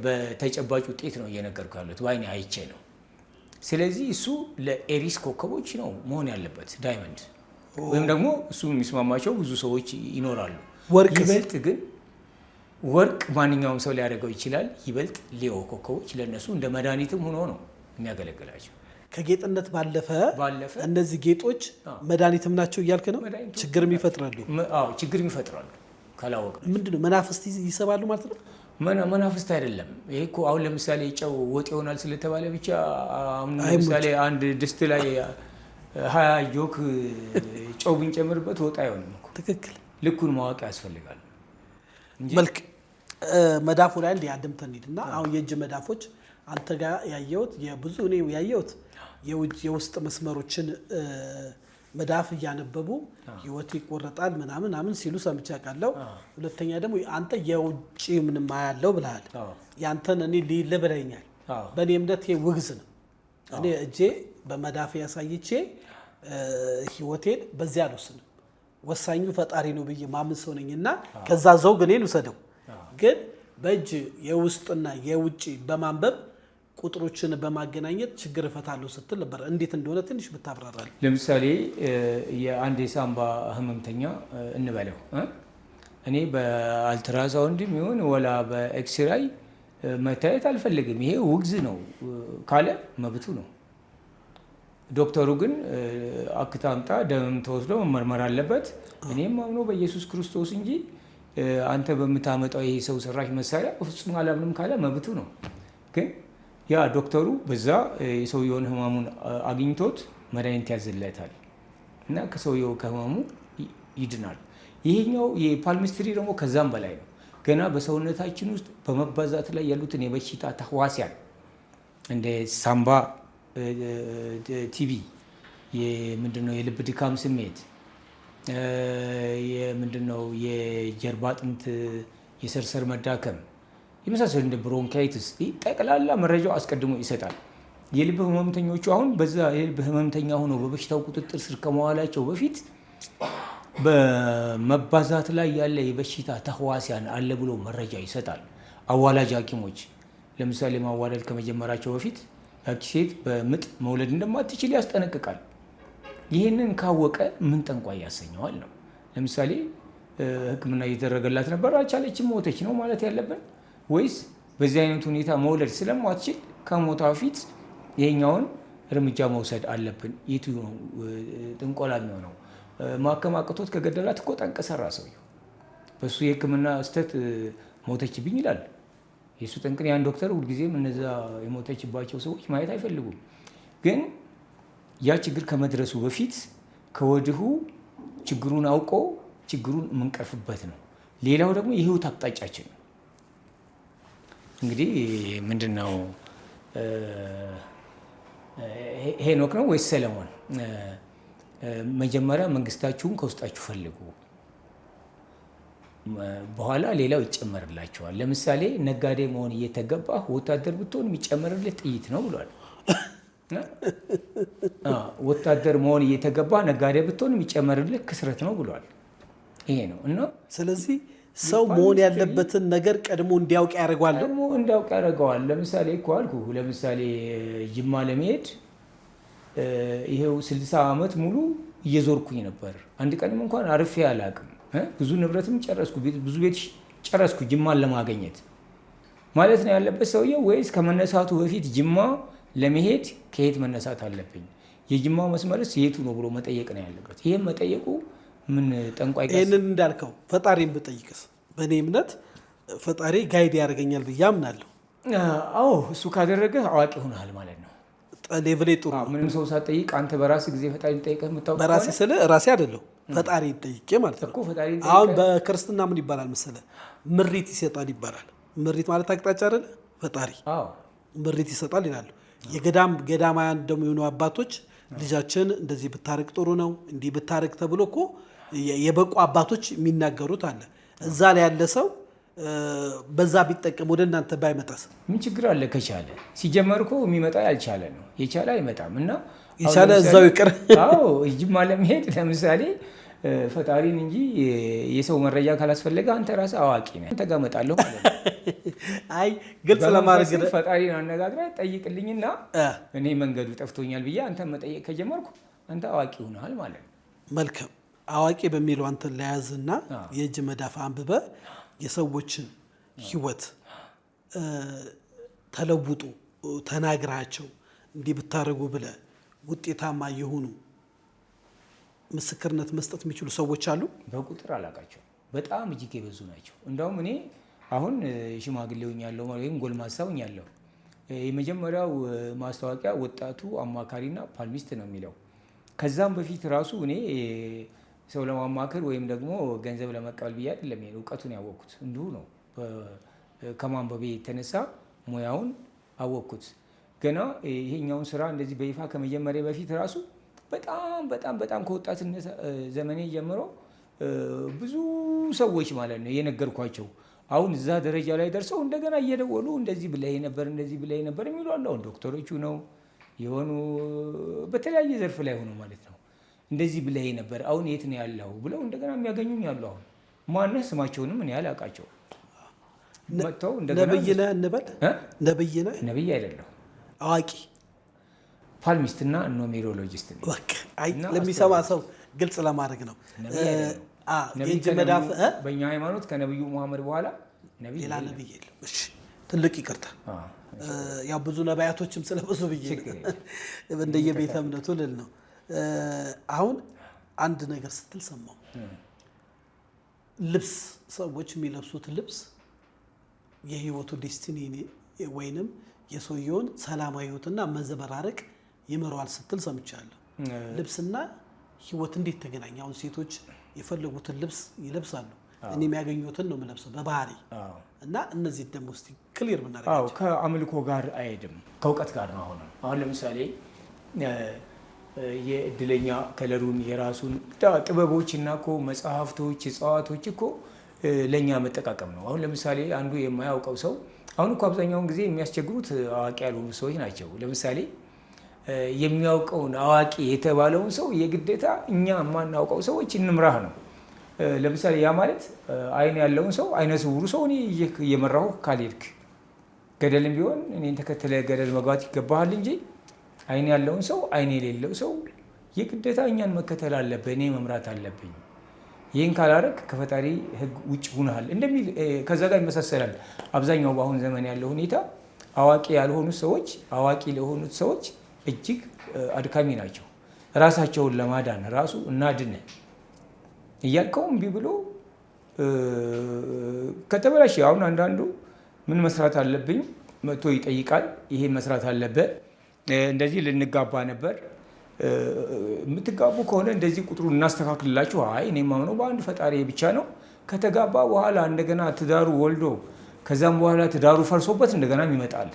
በተጨባጭ ውጤት ነው እየነገርኩ ያሉት፣ በዓይኔ አይቼ ነው። ስለዚህ እሱ ለኤሪስ ኮከቦች ነው መሆን ያለበት ዳይመንድ፣ ወይም ደግሞ እሱ የሚስማማቸው ብዙ ሰዎች ይኖራሉ። ይበልጥ ግን ወርቅ ማንኛውም ሰው ሊያደርገው ይችላል። ይበልጥ ሊዮ ኮከቦች ለእነሱ እንደ መድኃኒትም ሆኖ ነው የሚያገለግላቸው። ከጌጥነት ባለፈ እነዚህ ጌጦች መድኃኒትም ናቸው እያልክ ነው? ችግርም ይፈጥራሉ። ችግርም ይፈጥራሉ። ካላወቅ ምንድነው መናፍስት ይሰባሉ ማለት ነው? መናፍስት አይደለም ይሄ እኮ። አሁን ለምሳሌ ጨው ወጥ ይሆናል ስለተባለ ብቻ አሁን ለምሳሌ አንድ ድስት ላይ 20 ጆክ ጨው ብንጨምርበት ወጥ አይሆንም እኮ። ትክክል። ልኩን ማወቅ ያስፈልጋል። መልክ መዳፉ ላይ እንደ አድምተን ሂድና አሁን የእጅ መዳፎች አንተ ጋር ያየሁት የብዙ እኔ ያየሁት የውስጥ መስመሮችን መዳፍ እያነበቡ ህይወት ይቆረጣል ምናምን ሲሉ ሰምቼ አውቃለሁ። ሁለተኛ ደግሞ አንተ የውጭ ምንም ያለው ብለሃል። ያንተን እኔ ሊል ብለኛል። በእኔ እምነት ይሄ ውግዝ ነው። እኔ እጄ በመዳፍ ያሳይቼ ህይወቴን በዚያ አልወስንም። ወሳኙ ፈጣሪ ነው ብዬ ማምን ሰው ነኝና ከዛ ዘውግ እኔን ውሰደው። ግን በእጅ የውስጥና የውጭ በማንበብ ቁጥሮችን በማገናኘት ችግር እፈታለሁ ስትል ነበር። እንዴት እንደሆነ ትንሽ ብታብራራል። ለምሳሌ የአንድ የሳምባ ህመምተኛ እንበለው እኔ በአልትራሳውንድም ይሁን ወላ በኤክስራይ መታየት አልፈልግም፣ ይሄ ውግዝ ነው ካለ መብቱ ነው። ዶክተሩ ግን አክታ አምጣ ደምም ተወስዶ መመርመር አለበት። እኔም አምኖ በኢየሱስ ክርስቶስ እንጂ አንተ በምታመጣው ይሄ ሰው ሰራሽ መሳሪያ በፍጹም አላምንም ካለ መብቱ ነው። ግን ያ ዶክተሩ በዛ የሰውየውን ህመሙን አግኝቶት መድኃኒት ያዝለታል እና ከሰውየው ከህመሙ ይድናል። ይሄኛው የፓልሚስትሪ ደግሞ ከዛም በላይ ነው። ገና በሰውነታችን ውስጥ በመባዛት ላይ ያሉትን የበሽታ ተህዋሲያን እንደ ሳምባ ቲቪ፣ ምንድነው የልብ ድካም ስሜት፣ ምንድነው የጀርባ አጥንት የሰርስር መዳከም የመሳሰሉ እንደ ብሮንካይትስ ጠቅላላ መረጃው አስቀድሞ ይሰጣል። የልብ ህመምተኞቹ አሁን በዛ የልብ ህመምተኛ ሆነው በበሽታው ቁጥጥር ስር ከመዋላቸው በፊት በመባዛት ላይ ያለ የበሽታ ተህዋሲያን አለ ብሎ መረጃ ይሰጣል። አዋላጅ ሐኪሞች ለምሳሌ ማዋለድ ከመጀመራቸው በፊት ያቺ ሴት በምጥ መውለድ እንደማትችል ያስጠነቅቃል። ይህንን ካወቀ ምን ጠንቋይ ያሰኘዋል ነው። ለምሳሌ ሕክምና እየተደረገላት ነበር፣ አልቻለችም፣ ሞተች ነው ማለት ያለብን? ወይስ በዚህ አይነት ሁኔታ መውለድ ስለማትችል ከሞቷ በፊት ይሄኛውን እርምጃ መውሰድ አለብን? የቱ ነው ጥንቆላ የሚሆነው? ማከም አቅቶት ከገደላት እኮ ጠንቅ ሰራ ሰውየው። በሱ የሕክምና ስህተት ሞተችብኝ ይላል። የእሱ ጠንቅን ያን ዶክተር ሁልጊዜም እነዛ የሞተችባቸው ሰዎች ማየት አይፈልጉም። ግን ያ ችግር ከመድረሱ በፊት ከወዲሁ ችግሩን አውቆ ችግሩን የምንቀርፍበት ነው። ሌላው ደግሞ የህይወት አቅጣጫችን ነው። እንግዲህ ምንድን ነው ሄኖክ ነው ወይስ ሰለሞን? መጀመሪያ መንግስታችሁን ከውስጣችሁ ፈልጉ፣ በኋላ ሌላው ይጨመርላቸዋል። ለምሳሌ ነጋዴ መሆን እየተገባ ወታደር ብትሆን የሚጨመርልህ ጥይት ነው ብሏል። ወታደር መሆን እየተገባ ነጋዴ ብትሆን የሚጨመርልህ ክስረት ነው ብሏል። ይሄ ነው እና ስለዚህ ሰው መሆን ያለበትን ነገር ቀድሞ እንዲያውቅ ያደርገዋል። ቀድሞ እንዲያውቅ ያደርገዋል። ለምሳሌ እኮ አልኩህ፣ ለምሳሌ ጅማ ለመሄድ ይሄው 60 ዓመት ሙሉ እየዞርኩኝ ነበር። አንድ ቀንም እንኳን አርፌ አላውቅም። ብዙ ንብረትም ጨረስኩ፣ ብዙ ቤት ጨረስኩ ጅማን ለማግኘት ማለት ነው ያለበት ሰውየው። ወይስ ከመነሳቱ በፊት ጅማ ለመሄድ ከየት መነሳት አለብኝ፣ የጅማ መስመርስ የቱ ነው ብሎ መጠየቅ ነው ያለበት። ይህም መጠየቁ ምን ጠንቋይ ይህንን እንዳልከው ፈጣሪን ብጠይቅስ? በእኔ እምነት ፈጣሪ ጋይድ ያደርገኛል ብዬ አምናለሁ። አዎ እሱ ካደረገ አዋቂ ሆነሃል ማለት ነው። ሌቭሌ ጥሩ። ምንም ሰው ሳትጠይቅ አንተ በራስህ ጊዜ ፈጣሪ ጠይቀህ የምታውቅ በራሴ ስለ ራሴ አይደለሁ ፈጣሪ ጠይቄ ማለት ነው። አሁን በክርስትና ምን ይባላል መሰለህ? ምሪት ይሰጣል ይባላል። ምሪት ማለት አቅጣጫ አይደለ? ፈጣሪ ምሪት ይሰጣል ይላሉ። ገዳማውያን ደግሞ የሆኑ አባቶች ልጃችን እንደዚህ ብታረግ ጥሩ ነው እንዲህ ብታረግ ተብሎ እኮ የበቁ አባቶች የሚናገሩት አለ። እዛ ላይ ያለ ሰው በዛ ቢጠቀም ወደ እናንተ ባይመጣስ ምን ችግር አለ? ከቻለ ሲጀመር እኮ የሚመጣ ያልቻለ ነው፣ የቻለ አይመጣም። እና የቻለ እዛው ይቅር። አዎ ጅማ ለመሄድ ለምሳሌ ፈጣሪን እንጂ የሰው መረጃ ካላስፈለገ አንተ ራስህ አዋቂ ነህ፣ አንተ ጋር እመጣለሁ ማለት ነው። አይ ግልጽ ለማድረግ ፈጣሪን አነጋግረህ ጠይቅልኝና እኔ መንገዱ ጠፍቶኛል ብዬ አንተ መጠየቅ ከጀመርኩ አንተ አዋቂ ሆነሃል ማለት ነው። መልካም። አዋቂ በሚለው አንተን ለያዝና የእጅ መዳፍ አንብበ የሰዎችን ህይወት ተለውጡ ተናግራቸው እንዲህ ብታደርጉ ብለ ውጤታማ የሆኑ ምስክርነት መስጠት የሚችሉ ሰዎች አሉ። በቁጥር አላቃቸው፣ በጣም እጅግ የበዙ ናቸው። እንዳውም እኔ አሁን ሽማግሌ ሆኛለሁ ወይም ጎልማሳ ሆኛለሁ። የመጀመሪያው ማስታወቂያ ወጣቱ አማካሪና ፓልሚስት ነው የሚለው። ከዛም በፊት ራሱ እኔ ሰው ለማማከር ወይም ደግሞ ገንዘብ ለመቀበል ብዬ አይደለም እውቀቱን ያወቅኩት፣ እንዲሁ ነው። ከማንበቤ የተነሳ ሙያውን አወቅኩት። ገና ይሄኛውን ስራ እንደዚህ በይፋ ከመጀመሪያ በፊት ራሱ በጣም ከወጣትነት ዘመኔ ጀምሮ ብዙ ሰዎች ማለት ነው የነገርኳቸው አሁን እዛ ደረጃ ላይ ደርሰው እንደገና እየደወሉ እንደዚህ ብለህ ነበር የሚሉ አሉ። አሁን ዶክተሮቹ ነው የሆኑ በተለያየ ዘርፍ ላይ ሆኖ ማለት ነው እንደዚህ ብለህ ነበር፣ አሁን የት ነው ያለው ብለው እንደገና የሚያገኙኝ አሉ። አሁን ማነህ ስማቸውንም እኔ አላውቃቸው። መጥተው እንደገና ነብይ ነህ እንበል። ነብይ ነህ? ነብይ አይደለሁ፣ አዋቂ ፓልሚስትና ኖሜሮሎጂስት ነኝ። አይ ለሚሰማ ሰው ግልጽ ለማድረግ ነው። የእጅ መዳፍ በእኛ ሃይማኖት ከነብዩ መሐመድ በኋላ ሌላ ነብይ የለም። እሺ ትልቅ ይቅርታ። ያው ብዙ ነቢያቶችም ስለብዙ ብዬ እንደየቤተ እምነቱ ልል ነው። አሁን አንድ ነገር ስትል ሰማው። ልብስ ሰዎች የሚለብሱት ልብስ የህይወቱ ዴስቲኒ ወይንም የሰውየውን ሰላማዊ ህይወትና መዘበራረቅ ይመራዋል ስትል ሰምቻለሁ። ልብስና ህይወት እንዴት ተገናኘ? አሁን ሴቶች የፈለጉትን ልብስ ይለብሳሉ። እኔ የሚያገኙትን ነው የምለብሰው በባህሪ እና እነዚህ ደግሞ እስቲ ክሊር ብናደርጋቸው። ከአምልኮ ጋር አይሄድም፣ ከእውቀት ጋር ነው። አሁን ለምሳሌ የእድለኛ ከለሩን የራሱን ጥበቦች እና እኮ መጽሐፍቶች፣ እጽዋቶች እኮ ለእኛ መጠቃቀም ነው። አሁን ለምሳሌ አንዱ የማያውቀው ሰው አሁን እኮ አብዛኛውን ጊዜ የሚያስቸግሩት አዋቂ ያልሆኑ ሰዎች ናቸው። ለምሳሌ የሚያውቀውን አዋቂ የተባለውን ሰው የግዴታ እኛ የማናውቀው ሰዎች እንምራህ ነው። ለምሳሌ ያ ማለት አይን ያለውን ሰው አይነ ስውሩ ሰው እኔ እየመራሁ ካልሄድክ ገደልም ቢሆን እኔን ተከትለ ገደል መግባት ይገባሃል እንጂ አይን ያለውን ሰው አይን የሌለው ሰው የግዴታ እኛን መከተል አለብህ፣ እኔ መምራት አለብኝ። ይህን ካላረግ ከፈጣሪ ሕግ ውጭ ሁነሃል እንደሚል ከዛ ጋር ይመሳሰላል። አብዛኛው በአሁን ዘመን ያለው ሁኔታ አዋቂ ያልሆኑት ሰዎች አዋቂ ለሆኑት ሰዎች እጅግ አድካሚ ናቸው። ራሳቸውን ለማዳን ራሱ እናድን እያልከው እምቢ ብሎ ከተበላሸ አሁን አንዳንዱ ምን መስራት አለብኝ መጥቶ ይጠይቃል። ይሄ መስራት አለበት፣ እንደዚህ ልንጋባ ነበር፣ የምትጋቡ ከሆነ እንደዚህ ቁጥሩን እናስተካክልላችሁ። አይ እኔ የማምነው በአንድ ፈጣሪ ብቻ ነው። ከተጋባ በኋላ እንደገና ትዳሩ ወልዶ ከዛም በኋላ ትዳሩ ፈርሶበት እንደገና ይመጣል።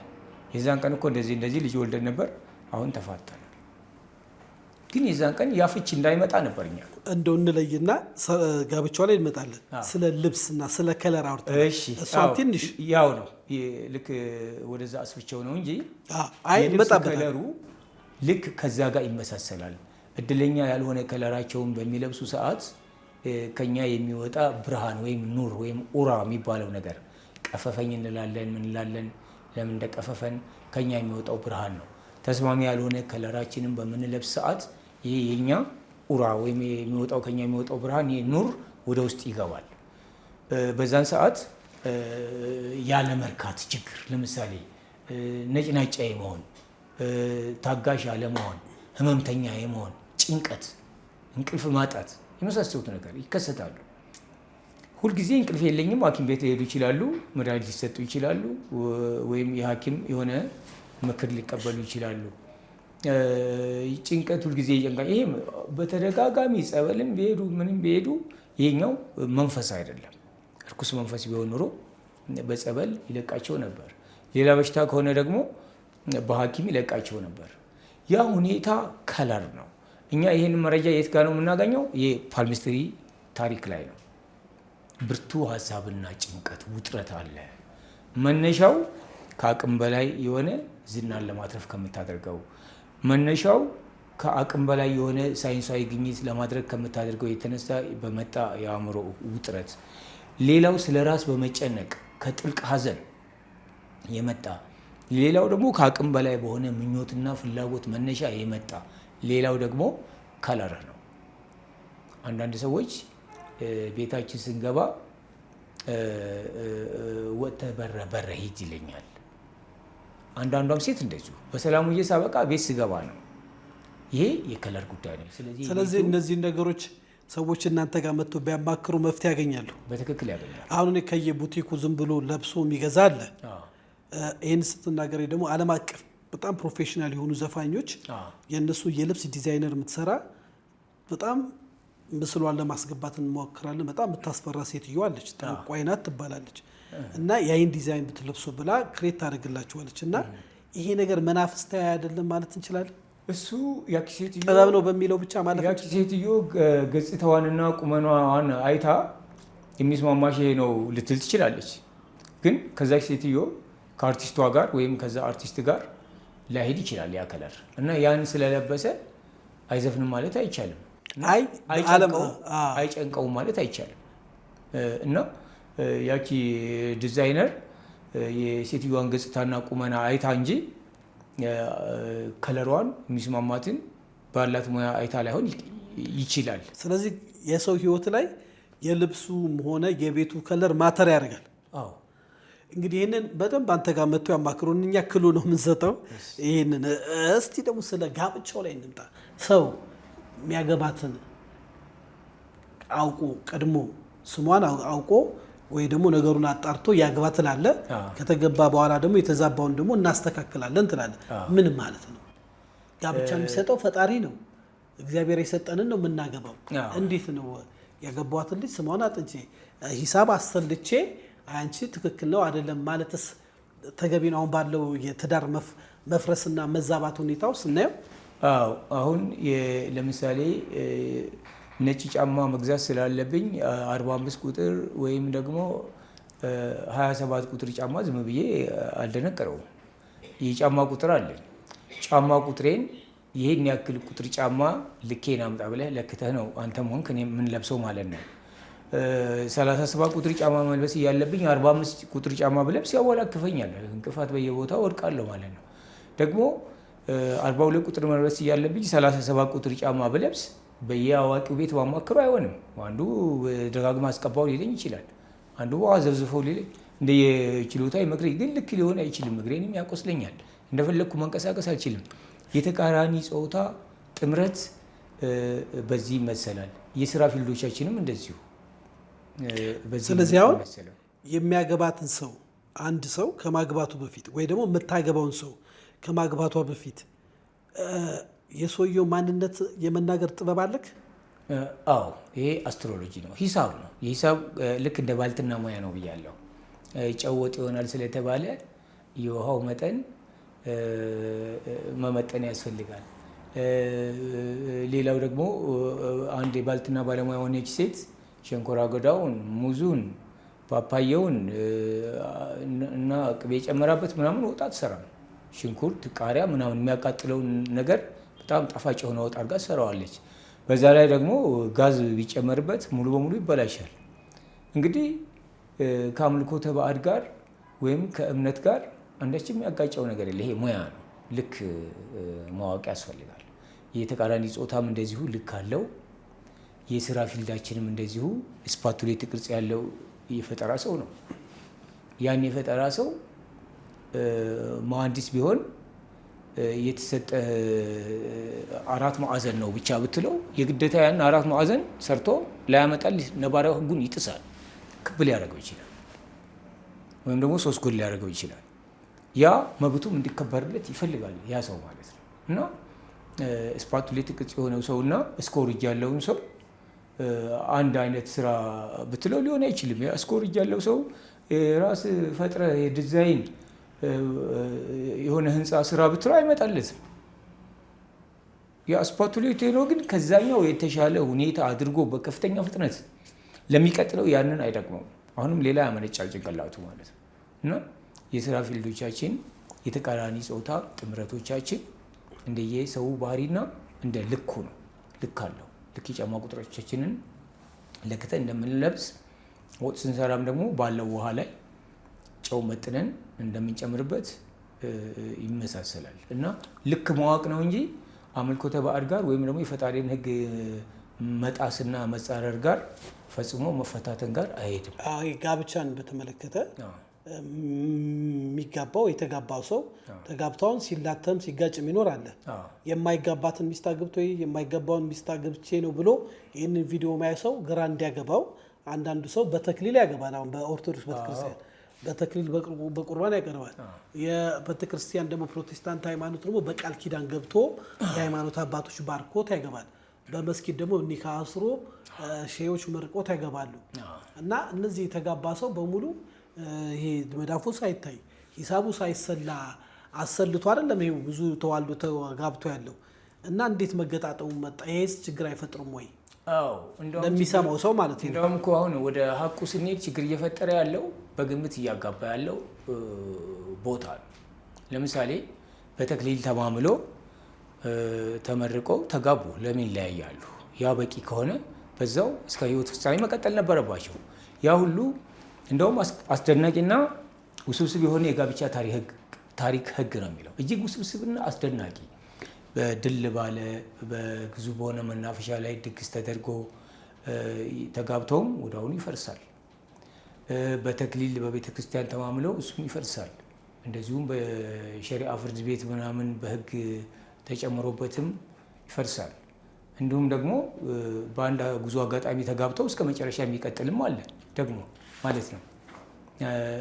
የዛን ቀን እኮ እንደዚህ ልጅ ወልደን ነበር፣ አሁን ተፋተናል። ግን የዛን ቀን ያፍች እንዳይመጣ ነበር። እኛ እንደው እንለይና ጋብቻው ላይ እንመጣለን። ስለ ልብስና ስለ ከለር አውርተን እሷን ትንሽ ያው ነው ልክ ወደዛ አስፍቸው ነው እንጂ ከለሩ ልክ ከዛ ጋር ይመሳሰላል። እድለኛ ያልሆነ ከለራቸውን በሚለብሱ ሰዓት ከኛ የሚወጣ ብርሃን ወይም ኑር ወይም ኡራ የሚባለው ነገር ቀፈፈኝ እንላለን። ምን እንላለን? ለምን እንደቀፈፈን ከኛ የሚወጣው ብርሃን ነው። ተስማሚ ያልሆነ ከለራችንን በምንለብስ ሰዓት ይሄ የኛ ኡራ ወይም የሚወጣው ከኛ የሚወጣው ብርሃን ይሄ ኑር ወደ ውስጥ ይገባል። በዛን ሰዓት ያለ መርካት ችግር፣ ለምሳሌ ነጭናጫ የመሆን ታጋሽ ያለመሆን፣ ህመምተኛ የመሆን፣ ጭንቀት፣ እንቅልፍ ማጣት የመሳሰሉት ነገር ይከሰታሉ። ሁልጊዜ እንቅልፍ የለኝም ሐኪም ቤት ሊሄዱ ይችላሉ፣ መድኃኒት ሊሰጡ ይችላሉ፣ ወይም የሐኪም የሆነ ምክር ሊቀበሉ ይችላሉ። ጭንቀት ሁልጊዜ ይጨንቃል። ይሄ በተደጋጋሚ ጸበልም ቢሄዱ ምንም ቢሄዱ ይሄኛው መንፈስ አይደለም። እርኩስ መንፈስ ቢሆን ኑሮ በጸበል ይለቃቸው ነበር። ሌላ በሽታ ከሆነ ደግሞ በሐኪም ይለቃቸው ነበር። ያ ሁኔታ ከለር ነው። እኛ ይህን መረጃ የት ጋር ነው የምናገኘው? የፓልሚስትሪ ታሪክ ላይ ነው። ብርቱ ሀሳብና ጭንቀት፣ ውጥረት አለ። መነሻው ከአቅም በላይ የሆነ ዝናን ለማትረፍ ከምታደርገው፣ መነሻው ከአቅም በላይ የሆነ ሳይንሳዊ ግኝት ለማድረግ ከምታደርገው የተነሳ በመጣ የአእምሮ ውጥረት፣ ሌላው ስለ ራስ በመጨነቅ ከጥልቅ ሀዘን የመጣ፣ ሌላው ደግሞ ከአቅም በላይ በሆነ ምኞትና ፍላጎት መነሻ የመጣ፣ ሌላው ደግሞ ከለር ነው። አንዳንድ ሰዎች ቤታችን ስንገባ ወጥተህ በረ ሂድ ይለኛል። አንዳንዷም ሴት እንደዚሁ በሰላሙ ሳበቃ ቤት ስገባ ነው። ይሄ የከለር ጉዳይ ነው። ስለዚህ እነዚህ ነገሮች ሰዎች እናንተ ጋር መጥቶ ቢያማክሩ መፍትሄ ያገኛሉ። በትክክል ያገኛሉ። አሁን እኔ ከየቡቲኩ ዝም ብሎ ለብሶ የሚገዛ አለ። ይህን ስትናገር ደግሞ ዓለም አቀፍ በጣም ፕሮፌሽናል የሆኑ ዘፋኞች የእነሱ የልብስ ዲዛይነር የምትሰራ በጣም ምስሏን ለማስገባት እንሞክራለን። በጣም የምታስፈራ ሴትዮ አለች፣ ጠንቋይ ናት ትባላለች። እና የአይን ዲዛይን ብትለብሱ ብላ ክሬት ታደርግላችኋለች። እና ይሄ ነገር መናፍስታዊ አይደለም ማለት እንችላለን። እሱ ያቺ ሴትዮ ጥበብ ነው በሚለው ብቻ ማለት ያቺ ሴትዮ ገጽታዋንና ቁመኗን አይታ የሚስማማሽ ይሄ ነው ልትል ትችላለች። ግን ከዛች ሴትዮ ከአርቲስቷ ጋር ወይም ከዛ አርቲስት ጋር ላይሄድ ይችላል ያ ከለር እና ያን ስለለበሰ አይዘፍንም ማለት አይቻልም። አይጨንቀውም ማለት አይቻልም። እና ያቺ ዲዛይነር የሴትዮዋን ገጽታና ቁመና አይታ እንጂ ከለሯን የሚስማማትን ባላት ሙያ አይታ ላይሆን ይችላል። ስለዚህ የሰው ሕይወት ላይ የልብሱም ሆነ የቤቱ ከለር ማተር ያደርጋል። አዎ እንግዲህ ይህንን በደንብ አንተ ጋር መጥቶ ያማክሩን። እኛ ክሉ ነው የምንሰጠው። ይህንን እስቲ ደግሞ ስለ ጋብቻው ላይ እንምጣ። ሰው የሚያገባትን አውቆ ቀድሞ ስሟን አውቆ ወይ ደግሞ ነገሩን አጣርቶ ያግባ ትላለ። ከተገባ በኋላ ደግሞ የተዛባውን ደግሞ እናስተካክላለን ትላለ። ምን ማለት ነው? ጋብቻ የሚሰጠው ፈጣሪ ነው። እግዚአብሔር የሰጠንን ነው የምናገባው። እንዴት ነው ያገባዋትን ልጅ ስሟን አጥንቼ ሂሳብ አሰልቼ አንቺ ትክክል ነው አይደለም ማለትስ ተገቢ ነው? አሁን ባለው የትዳር መፍረስና መዛባት ሁኔታ ውስጥ እናየው። አሁን ለምሳሌ ነጭ ጫማ መግዛት ስላለብኝ 45 ቁጥር ወይም ደግሞ 27 ቁጥር ጫማ ዝም ብዬ አልደነቀረውም። የጫማ ቁጥር አለኝ። ጫማ ቁጥሬን ይሄን ያክል ቁጥር ጫማ ልኬን አምጣ ብለህ ለክተህ ነው አንተም ሆንክ እኔ የምንለብሰው ማለት ነው። 37 ቁጥር ጫማ መልበስ እያለብኝ 45 ቁጥር ጫማ ብለብስ ያወላክፈኛል። እንቅፋት በየቦታው ወድቃለሁ ማለት ነው። ደግሞ 42 ቁጥር መልበስ እያለብኝ 37 ቁጥር ጫማ ብለብስ በየአዋቂው ቤት ማማክሩ አይሆንም። አንዱ ደጋግማ አስቀባው ሊለኝ ይችላል። አንዱ ውሃ ዘብዝፈው ሊለኝ እንደ የችሎታ ይመክረኝ፣ ግን ልክ ሊሆን አይችልም። እግሬንም ያቆስለኛል። እንደፈለግኩ መንቀሳቀስ አልችልም። የተቃራኒ ጾታ ጥምረት በዚህ ይመሰላል። የስራ ፊልዶቻችንም እንደዚሁ። ስለዚህ አሁን የሚያገባትን ሰው አንድ ሰው ከማግባቱ በፊት ወይ ደግሞ የምታገባውን ሰው ከማግባቷ በፊት የሰውየው ማንነት የመናገር ጥበብ አለክ? አዎ፣ ይሄ አስትሮሎጂ ነው፣ ሂሳብ ነው። የሂሳብ ልክ እንደ ባልትና ሙያ ነው ብያለሁ። ጨው ወጥ ይሆናል ስለተባለ የውሃው መጠን መመጠን ያስፈልጋል። ሌላው ደግሞ አንድ የባልትና ባለሙያ የሆነች ሴት ሸንኮራ አገዳውን፣ ሙዙን፣ ፓፓየውን እና ቅቤ የጨመራበት ምናምን ወጥ አትሰራም። ሽንኩርት፣ ቃሪያ ምናምን የሚያቃጥለውን ነገር በጣም ጣፋጭ የሆነ ወጥ አድርጋ ትሰራዋለች። በዛ ላይ ደግሞ ጋዝ ቢጨመርበት ሙሉ በሙሉ ይበላሻል። እንግዲህ ከአምልኮተ ባዕድ ጋር ወይም ከእምነት ጋር አንዳችም የሚያጋጨው ነገር የለ። ይሄ ሙያ ነው። ልክ ማወቅ ያስፈልጋል። የተቃራኒ ጾታም እንደዚሁ ልክ አለው። የስራ ፊልዳችንም እንደዚሁ ስፓቱሌት ቅርጽ ያለው የፈጠራ ሰው ነው። ያን የፈጠራ ሰው መሀንዲስ ቢሆን የተሰጠ 4 ማዕዘን ነው ብቻ ብትለው የግዴታ ያን 4 ማዕዘን ሰርቶ ላያመጣል። ነባራዊ ሕጉን ይጥሳል። ክብ ሊያደርገው ይችላል፣ ወይም ደግሞ 3 ጎል ሊያደርገው ይችላል። ያ መብቱም እንዲከበርለት ይፈልጋል ያ ሰው ማለት ነው። እና ስፓቱሌት ቅርጽ የሆነው ሰው እና ስኮርጅ ያለውን ሰው አንድ አይነት ስራ ብትለው ሊሆን አይችልም። ያ ስኮርጅ ያለው ሰው ራስ ፈጥረ የዲዛይን የሆነ ህንፃ ስራ ብትለው አይመጣለትም። ያ ስፓቱሌት ነው፣ ግን ከዛኛው የተሻለ ሁኔታ አድርጎ በከፍተኛ ፍጥነት ለሚቀጥለው ያንን አይጠቅመውም። አሁንም ሌላ ያመነጫል ጭንቅላቱ ማለት ነው። እና የስራ ፊልዶቻችን የተቃራኒ ጾታ ጥምረቶቻችን እንደየ ሰው ባህሪና እንደ ልኩ ነው። ልክ አለው። ልክ የጫማ ቁጥሮቻችንን ለክተን እንደምንለብስ ወጥ ስንሰራም ደግሞ ባለው ውሃ ላይ ጨው መጥነን እንደምንጨምርበት ይመሳሰላል። እና ልክ ማወቅ ነው እንጂ አምልኮተ ባዕድ ጋር ወይም ደግሞ የፈጣሪን ሕግ መጣስና መጻረር ጋር ፈጽሞ መፈታተን ጋር አይሄድም። ጋብቻን በተመለከተ የሚጋባው የተጋባው ሰው ተጋብታውን ሲላተም ሲጋጭ የሚኖር አለ። የማይጋባትን ሚስት አግብቶ የማይጋባውን ሚስት አግብቼ ነው ብሎ ይህንን ቪዲዮ ማየ ሰው ግራ እንዲያገባው አንዳንዱ ሰው በተክሊል ያገባል። አሁን በኦርቶዶክስ ቤተክርስቲያን በተክሊል በቁርባን ያቀርባል። የቤተክርስቲያን ደግሞ ፕሮቴስታንት ሃይማኖት ደግሞ በቃል ኪዳን ገብቶ የሃይማኖት አባቶች ባርኮት ያገባል። በመስጊድ ደግሞ ኒካ አስሮ ሼዎች መርቆት ያገባሉ። እና እነዚህ የተጋባ ሰው በሙሉ ይሄ መዳፉ ሳይታይ ሂሳቡ ሳይሰላ አሰልቶ አይደለም ይሄው ብዙ ተዋልዶ ተጋብቶ ያለው። እና እንዴት መገጣጠሙ መጣ? ይሄስ ችግር አይፈጥርም ወይ? ለሚሰማው ሰው ማለት ነው። እንደውም እኮ አሁን ወደ ሀቁ ስንሄድ ችግር እየፈጠረ ያለው በግምት እያጋባ ያለው ቦታ ነው። ለምሳሌ በተክሊል ተማምሎ ተመርቀው ተጋቡ፣ ለምን ይለያያሉ? ያ በቂ ከሆነ በዛው እስከ ህይወት ፍጻሜ መቀጠል ነበረባቸው። ያ ሁሉ እንደውም አስደናቂና ውስብስብ የሆነ የጋብቻ ታሪክ ህግ ነው የሚለው። እጅግ ውስብስብና አስደናቂ በድል ባለ በግዙፍ በሆነ መናፈሻ ላይ ድግስ ተደርጎ ተጋብተውም ወደ አሁኑ ይፈርሳል። በተክሊል በቤተ ክርስቲያን ተማምለው እሱም ይፈርሳል። እንደዚሁም በሸሪዓ ፍርድ ቤት ምናምን በህግ ተጨምሮበትም ይፈርሳል። እንዲሁም ደግሞ በአንድ ጉዞ አጋጣሚ ተጋብተው እስከ መጨረሻ የሚቀጥልም አለ ደግሞ ማለት ነው።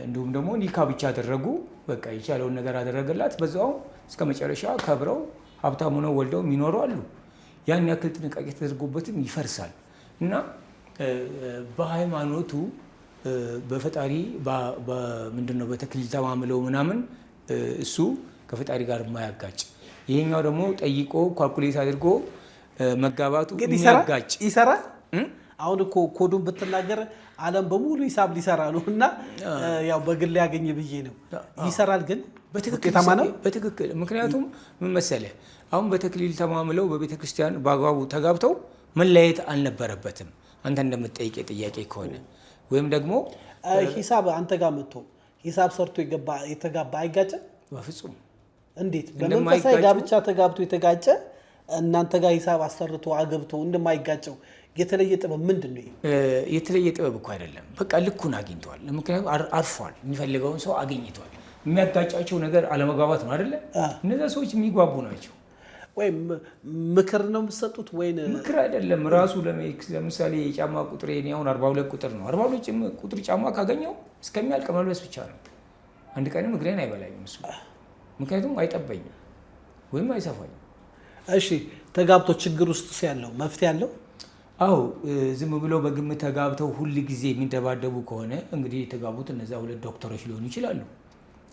እንዲሁም ደግሞ ኒካ ብቻ አደረጉ፣ በቃ የቻለውን ነገር አደረገላት፣ በዛው እስከ መጨረሻ ከብረው ሀብታም ሆነው ወልደው የሚኖሩ አሉ። ያን ያክል ጥንቃቄ ተደርጎበትም ይፈርሳል። እና በሃይማኖቱ በፈጣሪ ምንድነው በተክሊል ተማምለው ምናምን እሱ ከፈጣሪ ጋር የማያጋጭ ይሄኛው ደግሞ ጠይቆ ካልኩሌት አድርጎ መጋባቱ የሚያጋጭ ይሰራል። አሁን እኮ ኮዱን ብትናገር ዓለም በሙሉ ሂሳብ ሊሰራ ነው። እና ያው በግል ያገኝ ብዬ ነው። ይሰራል ግን ውጤታማ ነው በትክክል። ምክንያቱም ምን መሰለህ፣ አሁን በተክሊል ተማምለው በቤተ ክርስቲያን በአግባቡ ተጋብተው መለያየት አልነበረበትም። አንተ እንደምትጠይቅ ጥያቄ ከሆነ ወይም ደግሞ ሂሳብ አንተ ጋር መጥቶ ሂሳብ ሰርቶ የተጋባ አይጋጭም? በፍጹም። እንዴት በመንፈሳዊ ጋብቻ ተጋብቶ የተጋጨ እናንተ ጋር ሂሳብ አሰርቶ አገብቶ እንደማይጋጨው የተለየ ጥበብ ምንድን ነው? የተለየ ጥበብ እኮ አይደለም። በቃ ልኩን አግኝቷል። ምክንያቱም አርፏል። የሚፈልገውን ሰው አግኝቷል። የሚያጋጫቸው ነገር አለመግባባት ነው አይደለ? እነዚያ ሰዎች የሚግባቡ ናቸው። ወይም ምክር ነው የምትሰጡት ወይ? ምክር አይደለም ራሱ። ለምሳሌ የጫማ ቁጥር እኔ አሁን 42 ቁጥር ነው። 42 ቁጥር ጫማ ካገኘው እስከሚያልቅ መልበስ ብቻ ነው። አንድ ቀንም እግሬን አይበላኝም እሱ፣ ምክንያቱም አይጠበኝም ወይም አይሰፋኝም። እሺ ተጋብቶ ችግር ውስጥ ያለው መፍትሄ ያለው? አዎ ዝም ብለው በግምት ተጋብተው ሁል ጊዜ የሚደባደቡ ከሆነ እንግዲህ የተጋቡት እነዚያ 2 ዶክተሮች ሊሆኑ ይችላሉ።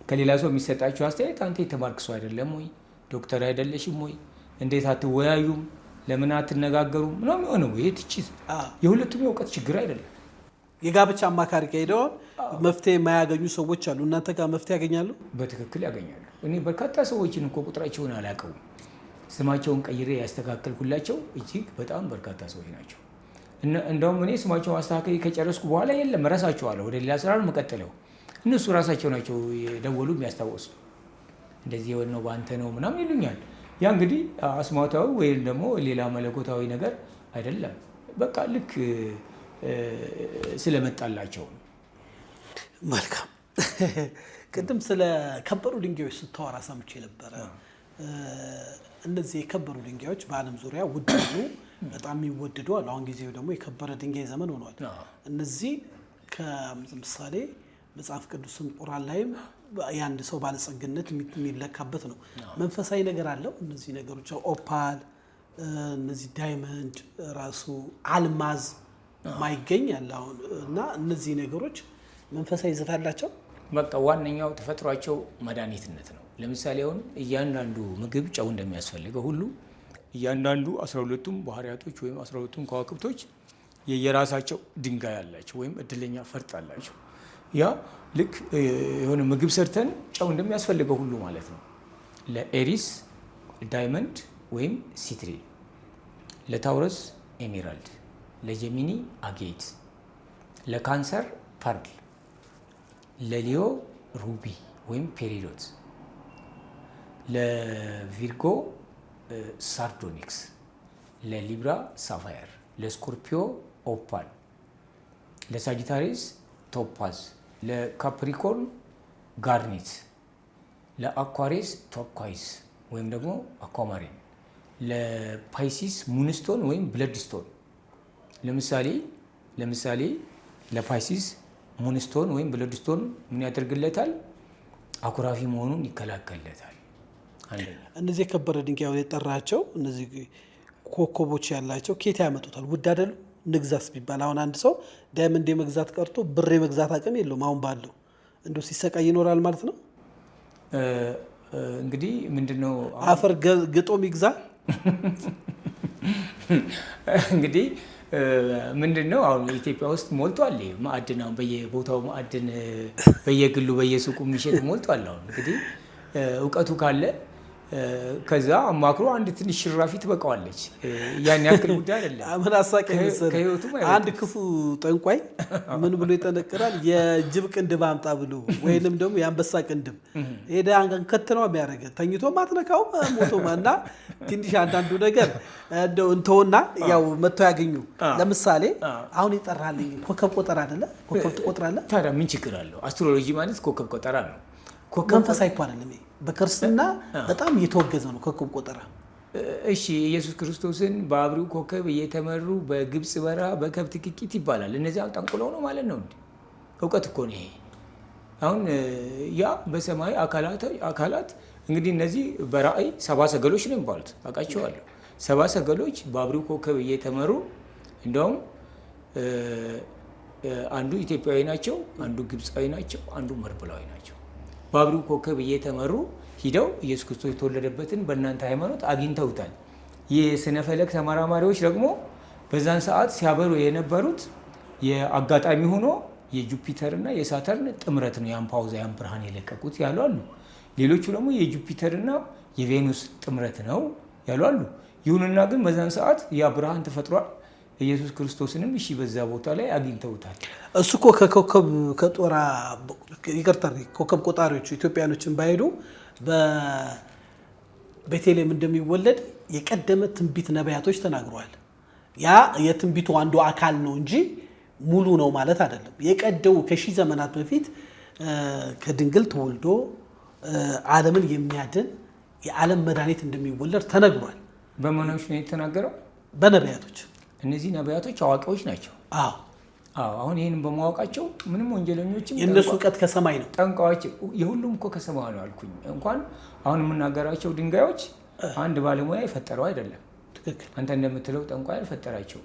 ከሌላ ሰው የሚሰጣቸው አስተያየት አንተ የተማርክ ሰው አይደለም ወይ? ዶክተር አይደለሽም ወይ? እንዴት አትወያዩም? ለምን አትነጋገሩም? ምናምን የሆነው ይሄ ትችት የሁለቱም የእውቀት ችግር አይደለም። የጋብቻ አማካሪ ከሄደውን መፍትሄ የማያገኙ ሰዎች አሉ። እናንተ ጋር መፍትሄ ያገኛሉ? በትክክል ያገኛሉ። እኔ በርካታ ሰዎችን እኮ ቁጥራቸውን አላውቀውም፣ ስማቸውን ቀይሬ ያስተካከልኩላቸው እጅግ በጣም በርካታ ሰዎች ናቸው። እንደውም እኔ ስማቸውን ማስተካከል ከጨረስኩ በኋላ የለም እረሳቸዋለሁ፣ ወደ ሌላ ስራ ነው የምቀጥለው። እነሱ ራሳቸው ናቸው የደወሉ የሚያስታወሱ። እንደዚህ የሆነው በአንተ ነው ምናምን ይሉኛል። ያ እንግዲህ አስማታዊ ወይም ደግሞ ሌላ መለኮታዊ ነገር አይደለም። በቃ ልክ ስለመጣላቸው። መልካም። ቅድም ስለ ከበሩ ድንጋዮች ስታወራ ሰምቼ ነበረ። እነዚህ የከበሩ ድንጋዮች በዓለም ዙሪያ ውድ ሆኑ፣ በጣም የሚወደዱ አሉ። አሁን ጊዜው ደግሞ የከበረ ድንጋይ ዘመን ሆኗል። እነዚህ ከምሳሌ መጽሐፍ ቅዱስም ቁርአን ላይም የአንድ ሰው ባለጸግነት የሚለካበት ነው። መንፈሳዊ ነገር አለው። እነዚህ ነገሮች ኦፓል፣ እነዚህ ዳይመንድ፣ ራሱ አልማዝ ማይገኝ ያለ አሁን እና እነዚህ ነገሮች መንፈሳዊ ይዘት አላቸው። በቃ ዋነኛው ተፈጥሯቸው መድኃኒትነት ነው። ለምሳሌ አሁን እያንዳንዱ ምግብ ጨው እንደሚያስፈልገው ሁሉ እያንዳንዱ 12ቱም ባህሪያቶች ወይም 12ቱም ከዋክብቶች የየራሳቸው ድንጋይ አላቸው ወይም እድለኛ ፈርጥ አላቸው። ያ ልክ የሆነ ምግብ ሰርተን ጨው እንደሚያስፈልገው ሁሉ ማለት ነው። ለኤሪስ ዳይመንድ ወይም ሲትሪል፣ ለታውረስ ኤሜራልድ፣ ለጀሚኒ አጌት፣ ለካንሰር ፐርል፣ ለሊዮ ሩቢ ወይም ፔሪዶት፣ ለቪርጎ ሳርዶኒክስ፣ ለሊብራ ሳፋየር፣ ለስኮርፒዮ ኦፓል፣ ለሳጂታሪስ ቶፓዝ፣ ለካፕሪኮርን ጋርኔት፣ ለአኳሪስ ቶርኳይስ ወይም ደግሞ አኳማሪን፣ ለፓይሲስ ሙንስቶን ወይም ብለድስቶን። ለምሳሌ ለፓይሲስ ሙንስቶን ወይም ብለድስቶን ምን ያደርግለታል? አኩራፊ መሆኑን ይከላከልለታል። እነዚህ የከበረ ድንጋይ የጠራቸው እነዚህ ኮከቦች ያላቸው ኬት ያመጡታል? ውድ አይደሉ? ንግዛስ ቢባል አሁን አንድ ሰው ዳይመንድ የመግዛት ቀርቶ ብር የመግዛት አቅም የለውም። አሁን ባለው እንደው ሲሰቃይ ይኖራል ማለት ነው። እንግዲህ ምንድነው አፈር ግጦም ይግዛ። እንግዲህ ምንድነው አሁን ኢትዮጵያ ውስጥ ሞልቷል ማዕድን። አሁን በየቦታው ማዕድን በየግሉ በየሱቁ የሚሸጥ ሞልቷል። አሁን እንግዲህ እውቀቱ ካለ ከዛ አማክሮ አንድ ትንሽ ሽራፊ ትበቃዋለች። ያን ያክል ጉዳይ አይደለም። ምን አሳቀኝ መሰለህ? አንድ ክፉ ጠንቋይ ምን ብሎ ይጠነቅራል? የጅብ ቅንድብ አምጣ ብሎ ወይንም ደግሞ የአንበሳ ቅንድብ ሄደ አንከትነው የሚያደርገ ተኝቶ ማትነካው ሞቶ እና ትንሽ አንዳንዱ ነገር እንደው እንተውና ያው መጥተው ያገኙ። ለምሳሌ አሁን ይጠራልኝ ኮከብ ቆጠራ አይደለ? ኮከብ ትቆጥራለህ። ታዲያ ምን ችግር አለው? አስትሮሎጂ ማለት ኮከብ ቆጠራ ነው። መንፈሳዊ እኮ አይደለም። በክርስትና በጣም እየተወገዘ ነው ኮከብ ቆጠራ። እሺ ኢየሱስ ክርስቶስን በአብሪው ኮከብ እየተመሩ በግብፅ በረሃ በከብት ቂቂት ይባላል። እነዚህ ጠንቁለው ነው ማለት ነው። እውቀት እኮ ነው ይሄ። አሁን ያ በሰማይ አካላት እንግዲህ እነዚህ በራእይ 70 ሰገሎች ነው የሚባሉት አውቃቸዋለሁ። 70 ሰገሎች በአብሪው ኮከብ እየተመሩ እንደውም አንዱ ኢትዮጵያዊ ናቸው፣ አንዱ ግብፃዊ ናቸው፣ አንዱ መርብላዊ ናቸው። በአብሪው ኮከብ እየተመሩ ሂደው ኢየሱስ ክርስቶስ የተወለደበትን በእናንተ ሃይማኖት አግኝተውታል። የስነ ፈለክ ተመራማሪዎች ደግሞ በዛን ሰዓት ሲያበሩ የነበሩት የአጋጣሚ ሆኖ የጁፒተርና የሳተርን ጥምረት ነው። ያን ፓውዛ ያን ብርሃን የለቀቁት ያሉ አሉ። ሌሎቹ ደግሞ የጁፒተርና የቬኑስ ጥምረት ነው ያሉ አሉ። ይሁንና ግን በዛን ሰዓት ያ ብርሃን ተፈጥሯል። ኢየሱስ ክርስቶስንም እሺ በዛ ቦታ ላይ አግኝተውታል። እሱ እኮ ከኮከብ ከጦራ ኮከብ ቆጣሪዎቹ ኢትዮጵያኖችን ባይሄዱ በቤተልሔም እንደሚወለድ የቀደመ ትንቢት ነቢያቶች ተናግረዋል። ያ የትንቢቱ አንዱ አካል ነው እንጂ ሙሉ ነው ማለት አይደለም። የቀደው ከሺህ ዘመናት በፊት ከድንግል ተወልዶ ዓለምን የሚያድን የዓለም መድኃኒት እንደሚወለድ ተነግሯል። በመናዎች ነው የተናገረው? በነቢያቶች። እነዚህ ነቢያቶች አዋቂዎች ናቸው። አዎ አሁን ይህንን በማወቃቸው ምንም ወንጀለኞችም የእነሱ እውቀት ከሰማይ ነው። ጠንቋዮች የሁሉም እኮ ከሰማይ ነው አልኩኝ። እንኳን አሁን የምናገራቸው ድንጋዮች አንድ ባለሙያ የፈጠረው አይደለም። ትክክል። አንተ እንደምትለው ጠንቋይ አልፈጠራቸው።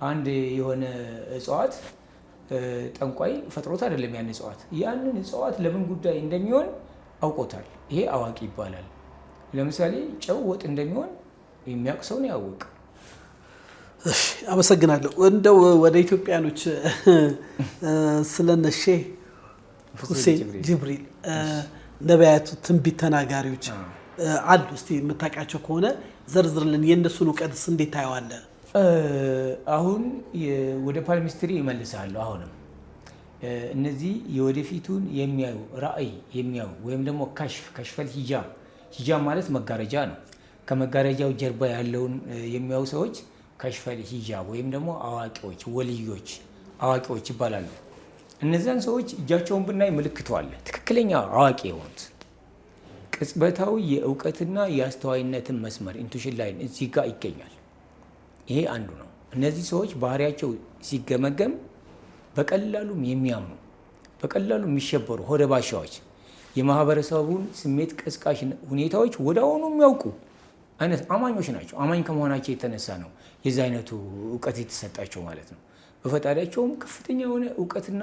አንድ የሆነ እጽዋት ጠንቋይ ፈጥሮት አይደለም። ያን እጽዋት ለምን ጉዳይ እንደሚሆን አውቆታል። ይሄ አዋቂ ይባላል። ለምሳሌ ጨው ወጥ እንደሚሆን የሚያውቅ ሰው ነው ያወቀ። አመሰግናለሁ። እንደው ወደ ኢትዮጵያኖች ስለነ ሼህ ሁሴን ጅብሪል ነቢያቱ፣ ትንቢት ተናጋሪዎች አሉ። እስቲ የምታውቃቸው ከሆነ ዘርዝርልን። የእነሱን እውቀትስ እንዴት ታየዋለህ? አሁን ወደ ፓልሚስትሪ ይመልሳለሁ። አሁንም እነዚህ የወደፊቱን የሚያዩ ራእይ የሚያዩ ወይም ደግሞ ከሽፈል ሂጃብ ማለት መጋረጃ ነው። ከመጋረጃው ጀርባ ያለውን የሚያዩ ሰዎች ከሽፈል ሂጃብ ወይም ደግሞ አዋቂዎች፣ ወልዮች፣ አዋቂዎች ይባላሉ። እነዚያን ሰዎች እጃቸውን ብናይ ምልክቱ አለ። ትክክለኛ አዋቂ የሆኑት ቅጽበታዊ የእውቀትና የአስተዋይነትን መስመር ኢንቱሽን ላይን እዚህ ጋር ይገኛል። ይሄ አንዱ ነው። እነዚህ ሰዎች ባህሪያቸው ሲገመገም በቀላሉም የሚያምኑ በቀላሉ የሚሸበሩ ሆደ ባሻዎች፣ የማህበረሰቡን ስሜት ቀስቃሽ ሁኔታዎች ወደ አሁኑ የሚያውቁ አይነት አማኞች ናቸው። አማኝ ከመሆናቸው የተነሳ ነው የዚህ አይነቱ እውቀት የተሰጣቸው ማለት ነው። በፈጣሪያቸውም ከፍተኛ የሆነ እውቀትና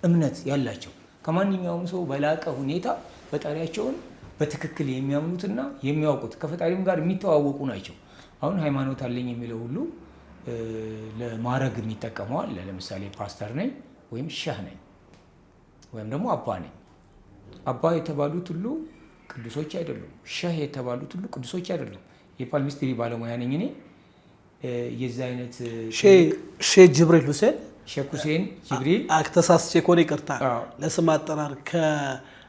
እምነት ያላቸው ከማንኛውም ሰው በላቀ ሁኔታ ፈጣሪያቸውን በትክክል የሚያምኑትና የሚያውቁት ከፈጣሪም ጋር የሚተዋወቁ ናቸው። አሁን ሃይማኖት አለኝ የሚለው ሁሉ ለማዕረግ የሚጠቀመው አለ። ለምሳሌ ፓስተር ነኝ ወይም ሸህ ነኝ ወይም ደግሞ አባ ነኝ። አባ የተባሉት ሁሉ ቅዱሶች አይደሉም። ሸህ የተባሉት ሁሉ ቅዱሶች አይደሉም። የፓልሚስትሪ ባለሙያ ነኝ እኔ። የዚህ አይነት ሼህ ጅብሪል ሁሴን ሼክ ሁሴን ጅብሪል ተሳስቼ ከሆነ ይቅርታ፣ ለስም አጠራር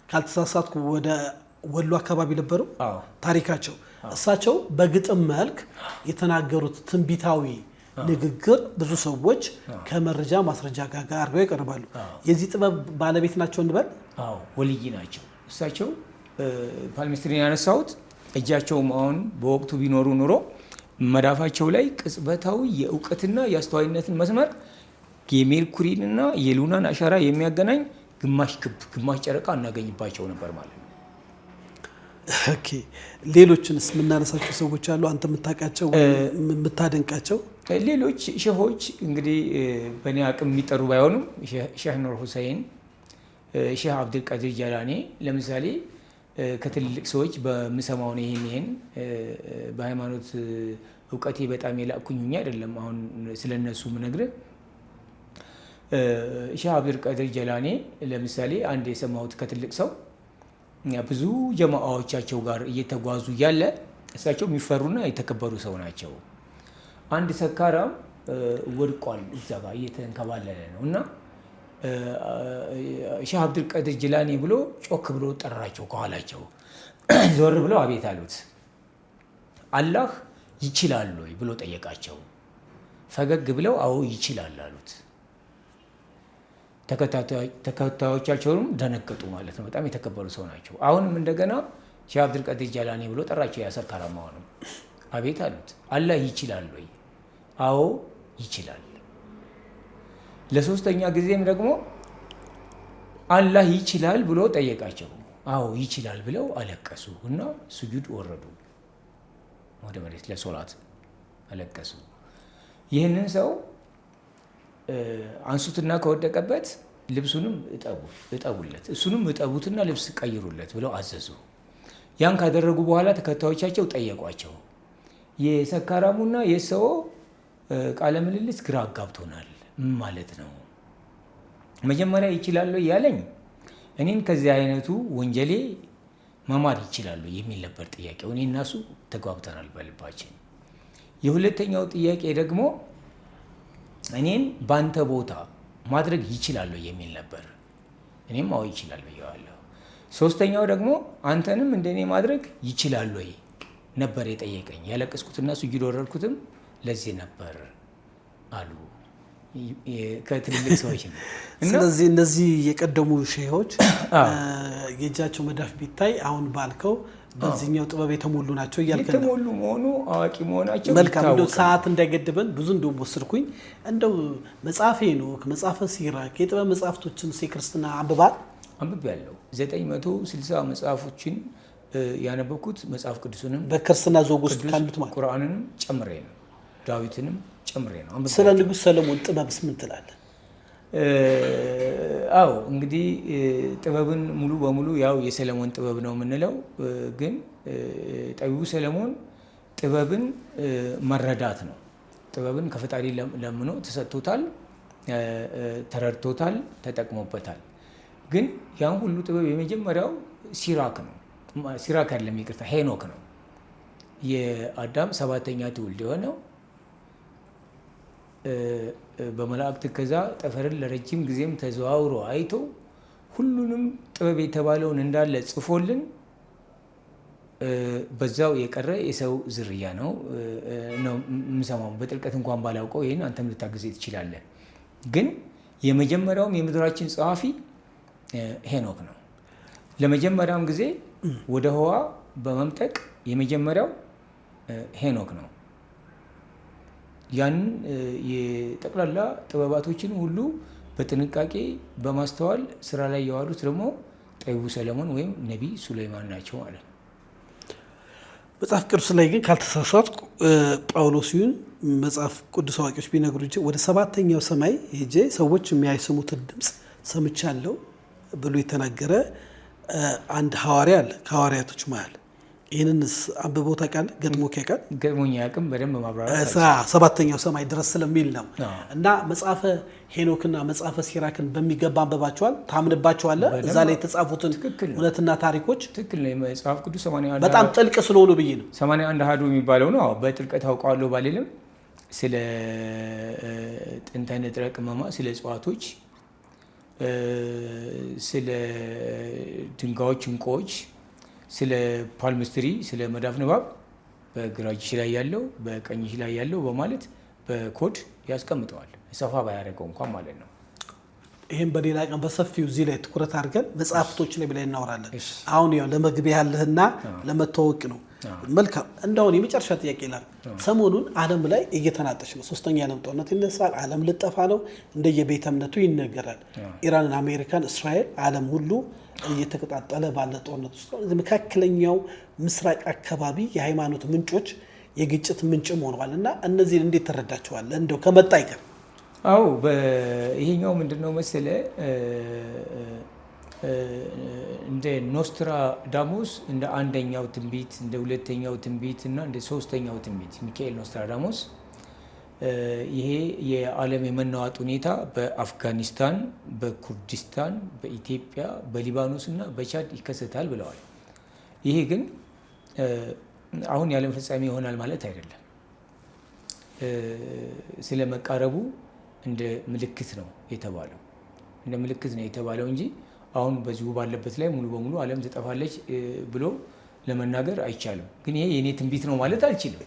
ካልተሳሳትኩ ወደ ወሎ አካባቢ ነበሩ ታሪካቸው። እሳቸው በግጥም መልክ የተናገሩት ትንቢታዊ ንግግር ብዙ ሰዎች ከመረጃ ማስረጃ ጋር አድርገው ያቀርባሉ። የዚህ ጥበብ ባለቤት ናቸው እንበል? አዎ ወልይ ናቸው እሳቸው። ፓልሚስትሪን ያነሳሁት እጃቸውም አሁን በወቅቱ ቢኖሩ ኑሮ መዳፋቸው ላይ ቅጽበታዊ የእውቀትና የአስተዋይነትን መስመር የሜርኩሪንና የሉናን አሻራ የሚያገናኝ ግማሽ ክብ ግማሽ ጨረቃ እናገኝባቸው ነበር ማለት ነው። ኦኬ፣ ሌሎችንስ የምናነሳቸው ሰዎች አሉ አንተ የምታውቃቸው የምታደንቃቸው? ሌሎች ሼሆች እንግዲህ በእኔ አቅም የሚጠሩ ባይሆኑም ሼህ ኑር ሁሴን፣ ሼህ አብዱልቃድር ጀላኔ ለምሳሌ ከትልልቅ ሰዎች በምሰማው ነው። ይሄን በሃይማኖት እውቀቴ በጣም የላኩኝ አይደለም። አሁን ስለነሱ ምነግርህ ሼህ አብዱልቃድር ጀላኔ ለምሳሌ አንድ የሰማሁት ከትልቅ ሰው ብዙ ጀማዓዎቻቸው ጋር እየተጓዙ እያለ እሳቸው የሚፈሩና የተከበሩ ሰው ናቸው። አንድ ሰካራም ወድቋል፣ እዛ ጋር እየተንከባለለ ነው እና ሼህ አብዱልቃድር ጀላኔ ብሎ ጮክ ብሎ ጠራቸው። ከኋላቸው ዞር ብለው አቤት አሉት። አላህ ይችላል ወይ ብሎ ጠየቃቸው። ፈገግ ብለው አዎ ይችላል አሉት። ተከታዮቻቸውንም ደነገጡ ማለት ነው። በጣም የተከበሩ ሰው ናቸው። አሁንም እንደገና ሼህ አብዱልቃድር ጀላኔ ብሎ ጠራቸው። ያሰካራማ ሆነው አቤት አሉት። አላህ ይችላል ወይ? አዎ ይችላል። ለሶስተኛ ጊዜም ደግሞ አላህ ይችላል ብሎ ጠየቃቸው። አዎ ይችላል ብለው አለቀሱ እና ሱጁድ ወረዱ፣ ወደ መሬት ለሶላት አለቀሱ። ይህንን ሰው አንሱትና ከወደቀበት ልብሱንም እጠቡለት፣ እሱንም እጠቡትና ልብስ ቀይሩለት ብለው አዘዙ። ያን ካደረጉ በኋላ ተከታዮቻቸው ጠየቋቸው። የሰካራሙና የሰው ቃለ ምልልስ ግራ አጋብቶናል፣ ምን ማለት ነው? መጀመሪያ ይችላሉ ያለኝ እኔን ከዚህ አይነቱ ወንጀሌ መማር ይችላሉ የሚል ነበር ጥያቄው። እኔ እና እሱ ተጓብተናል በልባችን። የሁለተኛው ጥያቄ ደግሞ እኔን በአንተ ቦታ ማድረግ ይችላሉ የሚል ነበር። እኔም አዎ ይችላል ብየዋለሁ። ሶስተኛው ደግሞ አንተንም እንደኔ ማድረግ ይችላሉ ነበር የጠየቀኝ። ያለቀስኩትና ሱጁድ ወረድኩትም ለዚህ ነበር አሉ ከትልልቅ ሰዎች ነው። ስለዚህ እነዚህ የቀደሙ ሼሆች የእጃቸው መዳፍ ቢታይ አሁን ባልከው በዚህኛው ጥበብ የተሞሉ ናቸው እያልከን ነው። የተሞሉ መሆኑ አዋቂ መሆናቸው መልካም። እንደው ሰዓት እንዳይገድበን ብዙ እንደውም ወስድኩኝ። እንደው መጽሐፈ ሄኖክ፣ መጽሐፈ ሲራክ የጥበብ መጽሐፍቶችን የክርስትና አንብቤያለሁ። 960 መጽሐፎችን ያነበብኩት መጽሐፍ ቅዱስንም በክርስትና ዞግ ውስጥ ካሉት ማለት ቁርአንንም ጨምሬ ነው፣ ዳዊትንም ጨምሬ ነው። ስለ ንጉሥ ሰለሞን ጥበብስ ምን ትላለህ? አዎ እንግዲህ ጥበብን ሙሉ በሙሉ ያው የሰለሞን ጥበብ ነው የምንለው፣ ግን ጠቢቡ ሰለሞን ጥበብን መረዳት ነው። ጥበብን ከፈጣሪ ለምኖ ተሰጥቶታል፣ ተረድቶታል፣ ተጠቅሞበታል። ግን ያን ሁሉ ጥበብ የመጀመሪያው ሲራክ ነው። ሲራክ አይደለም ይቅርታ፣ ሄኖክ ነው። የአዳም 7ኛ ትውልድ የሆነው በመላእክት ከዛ ጠፈርን ለረጅም ጊዜም ተዘዋውሮ አይቶ ሁሉንም ጥበብ የተባለውን እንዳለ ጽፎልን በዛው የቀረ የሰው ዝርያ ነው የምሰማው። በጥልቀት እንኳን ባላውቀው ይህን አንተም ልታግዜ ትችላለህ። ግን የመጀመሪያውም የምድራችን ጸሐፊ ሄኖክ ነው። ለመጀመሪያም ጊዜ ወደ ህዋ በመምጠቅ የመጀመሪያው ሄኖክ ነው። ያንን የጠቅላላ ጥበባቶችን ሁሉ በጥንቃቄ በማስተዋል ስራ ላይ የዋሉት ደግሞ ጠቢቡ ሰለሞን ወይም ነቢይ ሱለይማን ናቸው ማለት ነው። መጽሐፍ ቅዱስ ላይ ግን ካልተሳሳትኩ ጳውሎስ ይሁን መጽሐፍ ቅዱስ አዋቂዎች ቢነግሩ ወደ 7ኛው ሰማይ ሄጄ ሰዎች የሚያሰሙትን ድምፅ ሰምቻለሁ ብሎ የተናገረ አንድ ሐዋርያ አለ ከሐዋርያቶች መሃል። ይህንንስ አንብቦ ታውቃለህ? ገጥሞ ያውቃል? ገጥሞኝ አያውቅም። በደንብ ማብራራት 7ኛው ሰማይ ድረስ ስለሚል ነው። እና መጽሐፈ ሄኖክና መጽሐፈ ሲራክን በሚገባ አንብባቸዋል? ታምንባቸዋለህ? እዛ ላይ የተጻፉትን እውነትና ታሪኮች ትክክል ነው። መጽሐፍ ቅዱስ 81 በጣም ጥልቅ ስለሆኑ ብዬ ነው። 81 አሃዱ የሚባለው ነው። በጥልቀት አውቀዋለሁ ባልልም ስለ ጥንተ ንጥረ ቅመማ፣ ስለ እጽዋቶች፣ ስለ ድንጋዮች፣ እንቁዎች፣ ስለ ፓልምስትሪ፣ ስለ መዳፍ ንባብ በግራ እጅሽ ላይ ያለው በቀኝ እጅሽ ላይ ያለው በማለት በኮድ ያስቀምጠዋል። ሰፋ ባያደርገው እንኳን ማለት ነው። ይህም በሌላ ቀን በሰፊው እዚህ ላይ ትኩረት አድርገን መጽሐፍቶች ላይ ብላይ እናወራለን። አሁን ያው ለመግቢያ ያለህና ለመተዋወቅ ነው። መልካም። እንደውን የመጨረሻ ጥያቄ ይላል። ሰሞኑን ዓለም ላይ እየተናጠች ነው። 3ኛ የዓለም ጦርነት ይነሳል። ዓለም ልጠፋ ነው እንደየቤተ እምነቱ ይነገራል። ኢራን፣ አሜሪካን፣ እስራኤል ዓለም ሁሉ እየተቀጣጠለ ባለ ጦርነት ውስጥ ነው። መካከለኛው ምስራቅ አካባቢ የሃይማኖት ምንጮች የግጭት ምንጭም ሆነዋል እና እነዚህን እንዴት ተረዳቸዋል? እንደው ከመጣ አይቀር አዎ ይሄኛው ምንድነው መሰለ እንደ ኖስትራዳሞስ እንደ አንደኛው ትንቢት፣ እንደ ሁለተኛው ትንቢት እና እንደ 3ኛው ትንቢት ሚካኤል ኖስትራዳሞስ ይሄ የዓለም የመናወጥ ሁኔታ በአፍጋኒስታን፣ በኩርዲስታን፣ በኢትዮጵያ፣ በሊባኖስ እና በቻድ ይከሰታል ብለዋል። ይሄ ግን አሁን የዓለም ፍጻሜ ይሆናል ማለት አይደለም። ስለ መቃረቡ እንደ ምልክት ነው የተባለው፣ እንደ ምልክት ነው የተባለው እንጂ አሁን በዚሁ ባለበት ላይ ሙሉ በሙሉ ዓለም ትጠፋለች ብሎ ለመናገር አይቻልም። ግን ይሄ የኔ ትንቢት ነው ማለት አልችልም።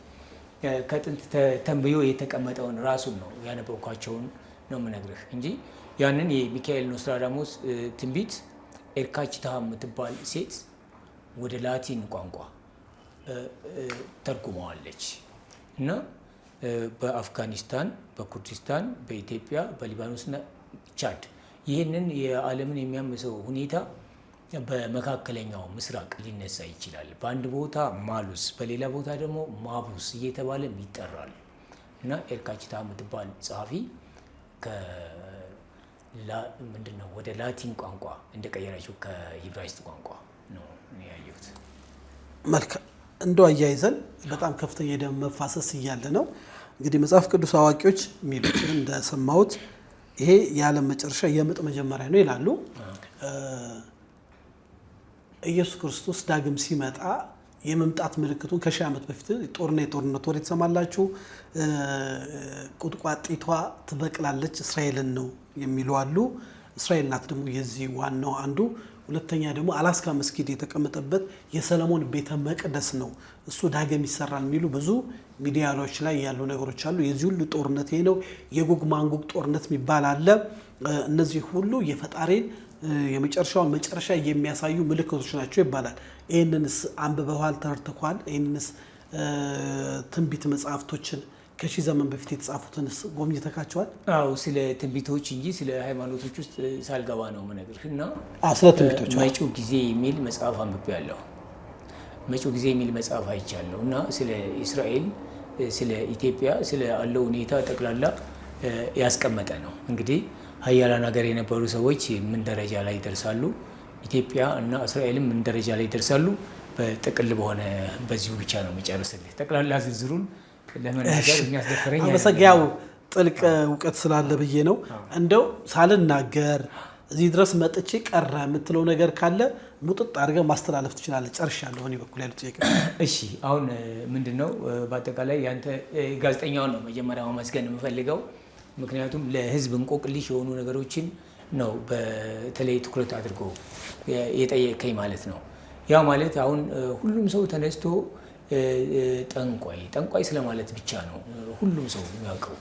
ከጥንት ተንብዮ የተቀመጠውን ራሱን ነው ያነበብኳቸውን ነው የምነግርህ እንጂ ያንን የሚካኤል ኖስትራዳሞስ ትንቢት ኤርካችታ የምትባል ሴት ወደ ላቲን ቋንቋ ተርጉመዋለች እና በአፍጋኒስታን፣ በኩርዲስታን፣ በኢትዮጵያ፣ በሊባኖስና ቻድ ይህንን የዓለምን የሚያምሰው ሁኔታ በመካከለኛው ምስራቅ ሊነሳ ይችላል። በአንድ ቦታ ማሉስ፣ በሌላ ቦታ ደግሞ ማቡስ እየተባለ ይጠራል እና ኤርካችታ የምትባል ጸሐፊ ምንድነው ወደ ላቲን ቋንቋ እንደቀየራቸው ከሂብራይስጥ ቋንቋ ነው ያየሁት። መልካም። እንደው አያይዘን በጣም ከፍተኛ የደም መፋሰስ እያለ ነው እንግዲህ መጽሐፍ ቅዱስ አዋቂዎች የሚሉት እንደሰማሁት ይሄ የዓለም መጨረሻ የምጥ መጀመሪያ ነው ይላሉ። ኢየሱስ ክርስቶስ ዳግም ሲመጣ የመምጣት ምልክቱን ከ1000 ዓመት በፊት የጦርነት ወሬ ትሰማላችሁ። ቁጥቋጢቷ ትበቅላለች እስራኤልን ነው የሚሉ አሉ። እስራኤል ናት ደግሞ የዚህ ዋናው አንዱ። ሁለተኛ ደግሞ አላስካ መስጊድ የተቀመጠበት የሰለሞን ቤተ መቅደስ ነው፣ እሱ ዳግም ይሰራል የሚሉ ብዙ ሚዲያዎች ላይ ያሉ ነገሮች አሉ። የዚህ ሁሉ ጦርነት ይሄ ነው። የጎግ ማንጎግ ጦርነት የሚባል አለ። እነዚህ ሁሉ የፈጣሪን የመጨረሻውን መጨረሻ የሚያሳዩ ምልክቶች ናቸው ይባላል። ይህንንስ አንብበዋል? ተርትኳል? ይህንንስ ትንቢት መጽሐፍቶችን ከሺህ ዘመን በፊት የተጻፉትንስ ጎብኝተካቸዋል? አዎ፣ ስለ ትንቢቶች እንጂ ስለ ሃይማኖቶች ውስጥ ሳልገባ ነው የምነግርህ። እና ስለ ትንቢቶች መጪው ጊዜ የሚል መጽሐፍ አንብቤያለሁ። መጪው ጊዜ የሚል መጽሐፍ አይቻለሁ እና ስለ እስራኤል፣ ስለ ኢትዮጵያ፣ ስለ ያለው ሁኔታ ጠቅላላ ያስቀመጠ ነው። እንግዲህ ሀያላን ሀገር የነበሩ ሰዎች ምን ደረጃ ላይ ይደርሳሉ፣ ኢትዮጵያ እና እስራኤልም ምን ደረጃ ላይ ይደርሳሉ፣ በጥቅል በሆነ በዚሁ ብቻ ነው የሚጨርስልህ። ጠቅላላ ዝርዝሩን ለመናገር የሚያስደፍረኝ አመሰግናው ጥልቅ እውቀት ስላለ ብዬ ነው። እንደው ሳልናገር እዚህ ድረስ መጥቼ ቀረ የምትለው ነገር ካለ ሙጥጥ አድርገህ ማስተላለፍ ትችላለህ። ጨርሻለሁ እኔ በኩል ያለው ጥያቄ። እሺ፣ አሁን ምንድነው በአጠቃላይ ያንተ ጋዜጠኛውን ነው መጀመሪያ ማመስገን የምፈልገው። ምክንያቱም ለህዝብ እንቆቅልሽ የሆኑ ነገሮችን ነው በተለይ ትኩረት አድርጎ የጠየቀኝ ማለት ነው። ያ ማለት አሁን ሁሉም ሰው ተነስቶ ጠንቋይ ስለማለት ብቻ ነው ሁሉም ሰው የሚያውቀው።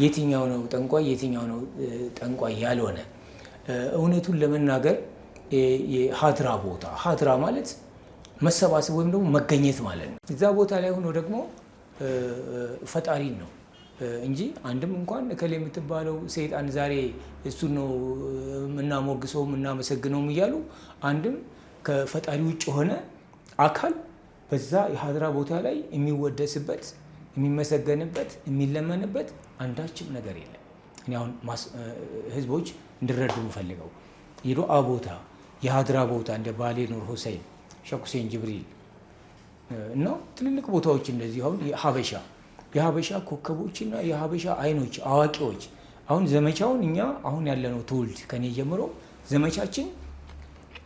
የትኛው ነው ጠንቋይ፣ የትኛው ነው ጠንቋይ ያልሆነ? እውነቱን ለመናገር የሀድራ ቦታ፣ ሀድራ ማለት መሰባሰብ ወይም ደግሞ መገኘት ማለት ነው። እዛ ቦታ ላይ ሆኖ ደግሞ ፈጣሪን ነው እንጂ አንድም እንኳን እከሌ የምትባለው ሰይጣን ዛሬ እሱን ነው የምናሞግሰው የምናመሰግነውም እያሉ አንድም ከፈጣሪ ውጭ የሆነ አካል በዛ የሀድራ ቦታ ላይ የሚወደስበት፣ የሚመሰገንበት፣ የሚለመንበት አንዳችም ነገር የለም። እኔ አሁን ህዝቦች እንዲረዱ የምፈልገው የዱዓ ቦታ፣ የሀድራ ቦታ እንደ ባሌ ኑር ሁሴን፣ ሼክ ሁሴን ጅብሪል እና ትልልቅ ቦታዎች እንደዚህ አሁን የሀበሻ ኮከቦችና የሀበሻ አይኖች አዋቂዎች። አሁን ዘመቻውን እኛ አሁን ያለነው ትውልድ ከኔ ጀምሮ ዘመቻችን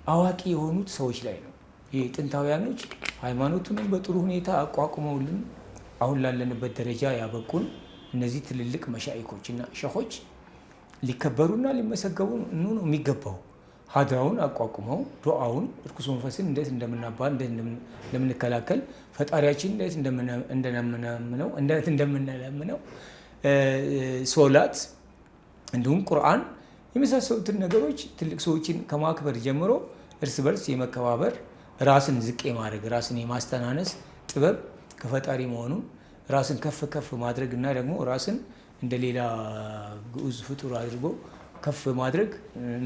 አዋቂ የሆኑት ሰዎች ላይ ነው። የጥንታውያኖች ሃይማኖቱንም በጥሩ ሁኔታ አቋቁመውልን አሁን ላለንበት ደረጃ ያበቁን እነዚህ ትልልቅ መሻይኮችና ሸኾች ሊከበሩና ሊመሰገቡ ነው የሚገባው። ሀድራውን አቋቁመው ዱዓውን እርኩስ መንፈስን እንዴት እንደምናባል እንዴት እንደምንከላከል ፈጣሪያችን እንዴት እንደምንለምነው ሶላት እንዲሁም ቁርአን የመሳሰሉትን ነገሮች ትልቅ ሰዎችን ከማክበር ጀምሮ እርስ በርስ የመከባበር ራስን ዝቅ የማድረግ ራስን የማስተናነስ ጥበብ ከፈጣሪ መሆኑን ራስን ከፍ ከፍ ማድረግ እና ደግሞ ራስን እንደ ሌላ ግዑዝ ፍጡር አድርጎ ከፍ ማድረግ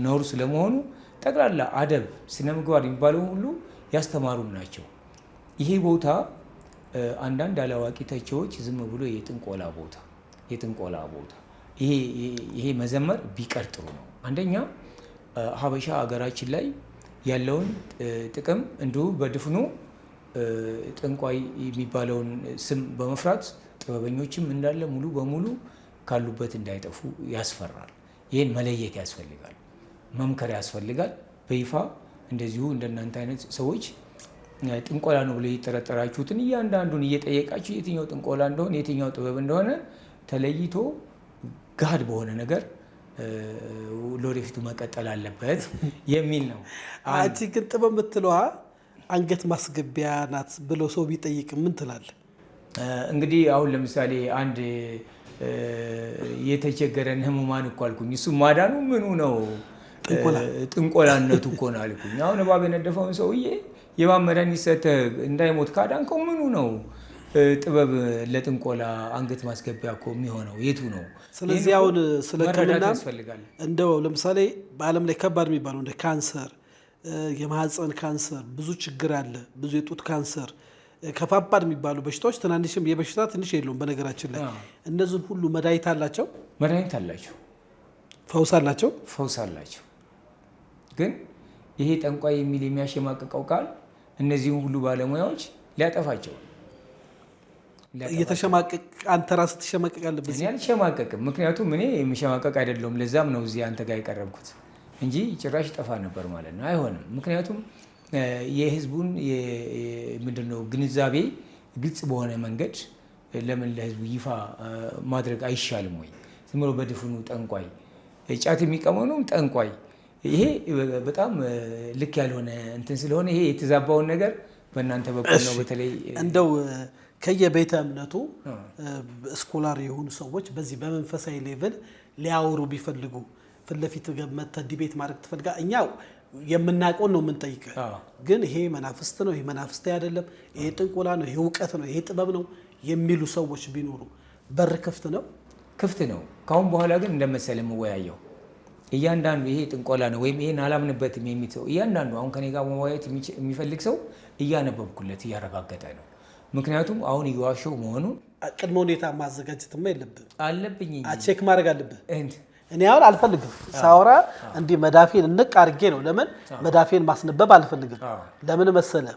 ነውር ስለመሆኑ ጠቅላላ አደብ፣ ስነ ምግባር የሚባለው ሁሉ ያስተማሩን ናቸው። ይሄ ቦታ አንዳንድ አላዋቂ ተቺዎች ዝም ብሎ የጥንቆላ ቦታ ይሄ መዘመር ቢቀር ጥሩ ነው። አንደኛ ሀበሻ ሀገራችን ላይ ያለውን ጥቅም እንዲሁ በድፍኑ ጠንቋይ የሚባለውን ስም በመፍራት ጥበበኞችም እንዳለ ሙሉ በሙሉ ካሉበት እንዳይጠፉ ያስፈራል። ይህን መለየት ያስፈልጋል፣ መምከር ያስፈልጋል። በይፋ እንደዚሁ እንደናንተ አይነት ሰዎች ጥንቆላ ነው ብሎ የጠረጠራችሁትን እያንዳንዱን እየጠየቃችሁ የትኛው ጥንቆላ እንደሆነ የትኛው ጥበብ እንደሆነ ተለይቶ ጋድ በሆነ ነገር ለወደፊቱ መቀጠል አለበት የሚል ነው። አንቺ ግን ጥበብ የምትለዋ አንገት ማስገቢያ ናት ብሎ ሰው ቢጠይቅ ምን ትላለህ? እንግዲህ አሁን ለምሳሌ አንድ የተቸገረን ህሙማን እኮ አልኩኝ፣ እሱ ማዳኑ ምኑ ነው? ጥንቆላነቱ እኮ ነው አልኩኝ። አሁን እባብ የነደፈውን ሰውዬ የእባብ መድኃኒት ሰተህ እንዳይሞት ካዳንከው ምኑ ነው ጥበብ ለጥንቆላ አንገት ማስገቢያ እኮ የሚሆነው የቱ ነው? ስለዚህ አሁን ስለ ሕክምና እንደው ለምሳሌ በዓለም ላይ ከባድ የሚባለው እንደ ካንሰር፣ የማህፀን ካንሰር ብዙ ችግር አለ። ብዙ የጡት ካንሰር ከባድ የሚባሉ በሽታዎች ትናንሽም የበሽታ ትንሽ የለውም። በነገራችን ላይ እነዚህን ሁሉ መድኃኒት አላቸው፣ ፈውስ አላቸው። ግን ይሄ ጠንቋይ የሚል የሚያሸማቅቀው ቃል እነዚህን ሁሉ ባለሙያዎች ሊያጠፋቸው እየተሸማቀቅ አንተ ራስህ ትሸማቀቃለህ። እኔ አልሸማቀቅም፣ ምክንያቱም እኔ የሚሸማቀቅ አይደለሁም። ለዛም ነው እዚህ አንተ ጋር የቀረብኩት እንጂ ጭራሽ ጠፋ ነበር ማለት ነው። አይሆንም። ምክንያቱም የህዝቡን ምንድነው ግንዛቤ ግልጽ በሆነ መንገድ ለምን ለህዝቡ ይፋ ማድረግ አይሻልም ወይ? ዝም ብሎ በድፍኑ ጠንቋይ ጫት የሚቀመው ጠንቋይ፣ ይሄ በጣም ልክ ያልሆነ እንትን ስለሆነ ይሄ የተዛባውን ነገር በእናንተ በኩል ነው። በተለይ እንደው ከየቤተ እምነቱ ስኮላር የሆኑ ሰዎች በዚህ በመንፈሳዊ ሌቭል ሊያወሩ ቢፈልጉ ፊት ለፊት መተህ ዲቤት ማድረግ ትፈልጋለህ? እኛ የምናውቀውን ነው የምንጠይቀህ። ግን ይሄ መናፍስት ነው፣ ይሄ መናፍስት አይደለም፣ ይሄ ጥንቆላ ነው፣ ይሄ እውቀት ነው፣ ይሄ ጥበብ ነው የሚሉ ሰዎች ቢኖሩ በር ክፍት ነው? ክፍት ነው። ካሁን በኋላ ግን እንደመሰለ የምወያየው እያንዳንዱ ይሄ ጥንቆላ ነው ወይም ይሄን አላምንበትም የሚል ሰው እያንዳንዱ አሁን ከኔ ጋር መወያየት የሚፈልግ ሰው እያነበብኩለት እያረጋገጠ ነው። ምክንያቱም አሁን እየዋሸው መሆኑን ቅድመ ሁኔታ ማዘጋጀትማ የለብህ አለብኝ እንጂ ቼክ ማድረግ አለብህ። እኔ አሁን አልፈልግም ሳወራ እንዲህ መዳፌን እንቅ አድርጌ ነው። ለምን መዳፌን ማስነበብ አልፈልግም። ለምን መሰለ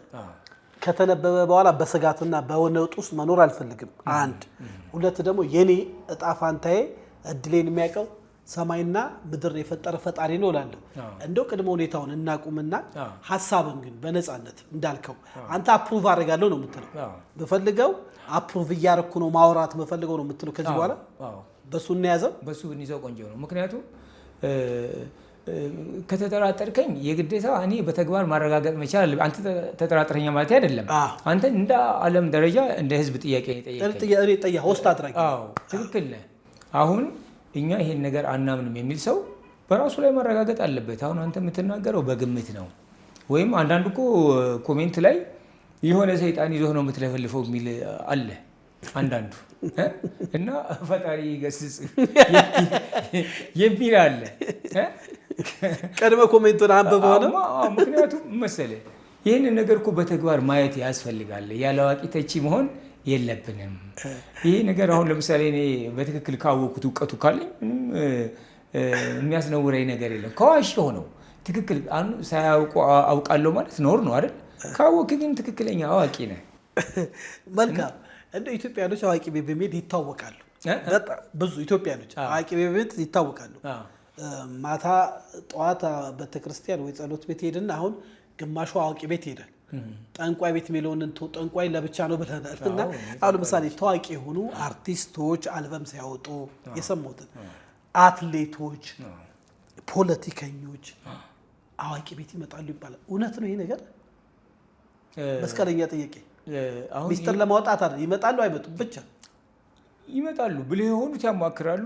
ከተነበበ በኋላ በስጋትና በነውጥ ውስጥ መኖር አልፈልግም። አንድ ሁለት ደግሞ የኔ እጣ ፋንታዬ እድሌን የሚያውቀው ሰማይና ምድር የፈጠረ ፈጣሪ ነው እላለሁ። እንደው ቅድመ ሁኔታውን እናቁምና ሐሳብን ግን በነፃነት እንዳልከው አንተ አፕሩቭ አደርጋለሁ ነው የምትለው። በፈልገው አፕሩቭ እያደረኩ ነው ማውራት በፈልገው ነው የምትለው። ከዚህ በኋላ በሱ እንያዘው፣ በሱ እንይዘው ቆንጆ ነው። ምክንያቱም ከተጠራጠርከኝ የግዴታ እኔ በተግባር ማረጋገጥ መቻል አለብኝ። አንተ ተጠራጥረኛ ማለት አይደለም። አንተ እንደ ዓለም ደረጃ እንደ ህዝብ ጥያቄ ጠየቀኝ ሆስት አድራጊ። ትክክል ነህ። አሁን እኛ ይሄን ነገር አናምንም የሚል ሰው በራሱ ላይ ማረጋገጥ አለበት። አሁን አንተ የምትናገረው በግምት ነው፣ ወይም አንዳንድ እኮ ኮሜንት ላይ የሆነ ሰይጣን ይዞህ ነው የምትለፈልፈው የሚል አለ አንዳንዱ እና ፈጣሪ ገስጽ የሚል አለ። ቀድመ ኮሜንቱን አንብበው ነው። ምክንያቱም መሰለህ ይህንን ነገር እኮ በተግባር ማየት ያስፈልጋል። ያለ አዋቂ ተቺ መሆን የለብንም። ይሄ ነገር አሁን ለምሳሌ እኔ በትክክል ካወኩት እውቀቱ ካለኝ ምንም የሚያስነውረኝ ነገር የለም። ከዋሸሁ ነው ትክክል ሳያውቁ አውቃለሁ ማለት ኖር ነው አይደል? ካወክ ግን ትክክለኛ አዋቂ ነህ። መልካም። እንደ ኢትዮጵያኖች አዋቂ ቤት በመሄድ ይታወቃሉ። በጣም ብዙ ኢትዮጵያኖች አዋቂ ቤት በመሄድ ይታወቃሉ። ማታ ጠዋት ቤተክርስቲያን ወይ ጸሎት ቤት ሄድና አሁን ግማሹ አዋቂ ቤት ይሄዳል። ጠንቋይ ቤት የሚለውን ጠንቋይ ለብቻ ነው ብለናል። እና አሁን ለምሳሌ ታዋቂ የሆኑ አርቲስቶች አልበም ሲያወጡ የሰሙትን አትሌቶች፣ ፖለቲከኞች አዋቂ ቤት ይመጣሉ ይባላል። እውነት ነው ይሄ ነገር? መስቀለኛ ጥያቄ ሚስጥር ለማውጣት አይደል? ይመጣሉ አይመጡም? ብቻ ይመጣሉ። ብልህ የሆኑት ያማክራሉ፣